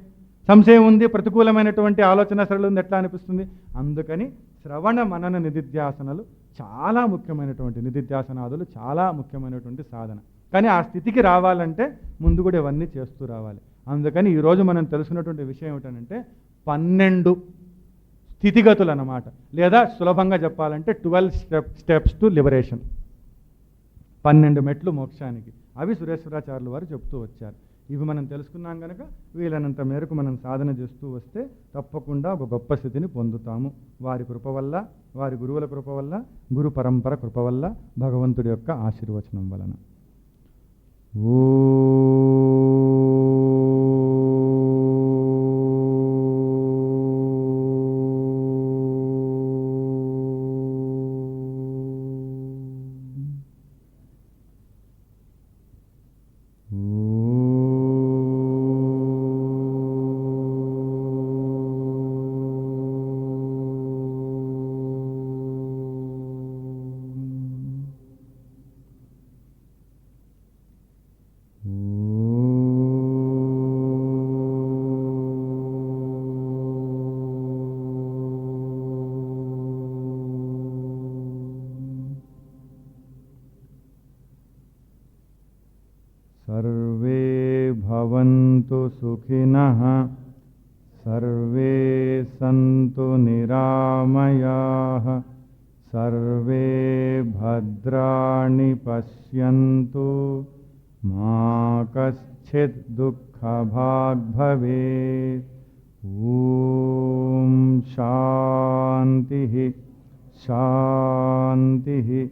సంశయం ఉంది, ప్రతికూలమైనటువంటి ఆలోచన సరళి ఉంది, ఎట్లా అనిపిస్తుంది? అందుకని శ్రవణ మనన నిధిధ్యాసనలు చాలా ముఖ్యమైనటువంటి, నిధిధ్యాసనాదులు చాలా ముఖ్యమైనటువంటి సాధన. కానీ ఆ స్థితికి రావాలంటే ముందు కూడా ఇవన్నీ చేస్తూ రావాలి. అందుకని ఈరోజు మనం తెలుసుకున్నటువంటి విషయం ఏమిటంటే 12 స్థితిగతులు అన్నమాట. లేదా సులభంగా చెప్పాలంటే 12 స్టెప్స్ టు లిబరేషన్. 12 మెట్లు మోక్షానికి. అవి సురేశ్వరాచార్యులు వారు చెప్తూ వచ్చారు. ఇవి మనం తెలుసుకున్నాం కనుక వీలైనంత మేరకు మనం సాధన చేస్తూ వస్తే తప్పకుండా ఒక గొప్ప స్థితిని పొందుతాము. వారి కృప వల్ల, వారి గురువుల కృప వల్ల, గురు పరంపర కృప వల్ల, భగవంతుడి యొక్క ఆశీర్వచనం వలన. ఓ सर्वे भवन्तु सुखिनः, सर्वे सन्तु निरामयाः, सर्वे भद्राणि पश्यन्तु, मा कश्चित् दुःखभाग् भवेत्. ॐ शान्तिः शान्तिः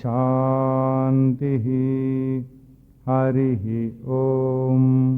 शान्तिः. हरिः ओम्.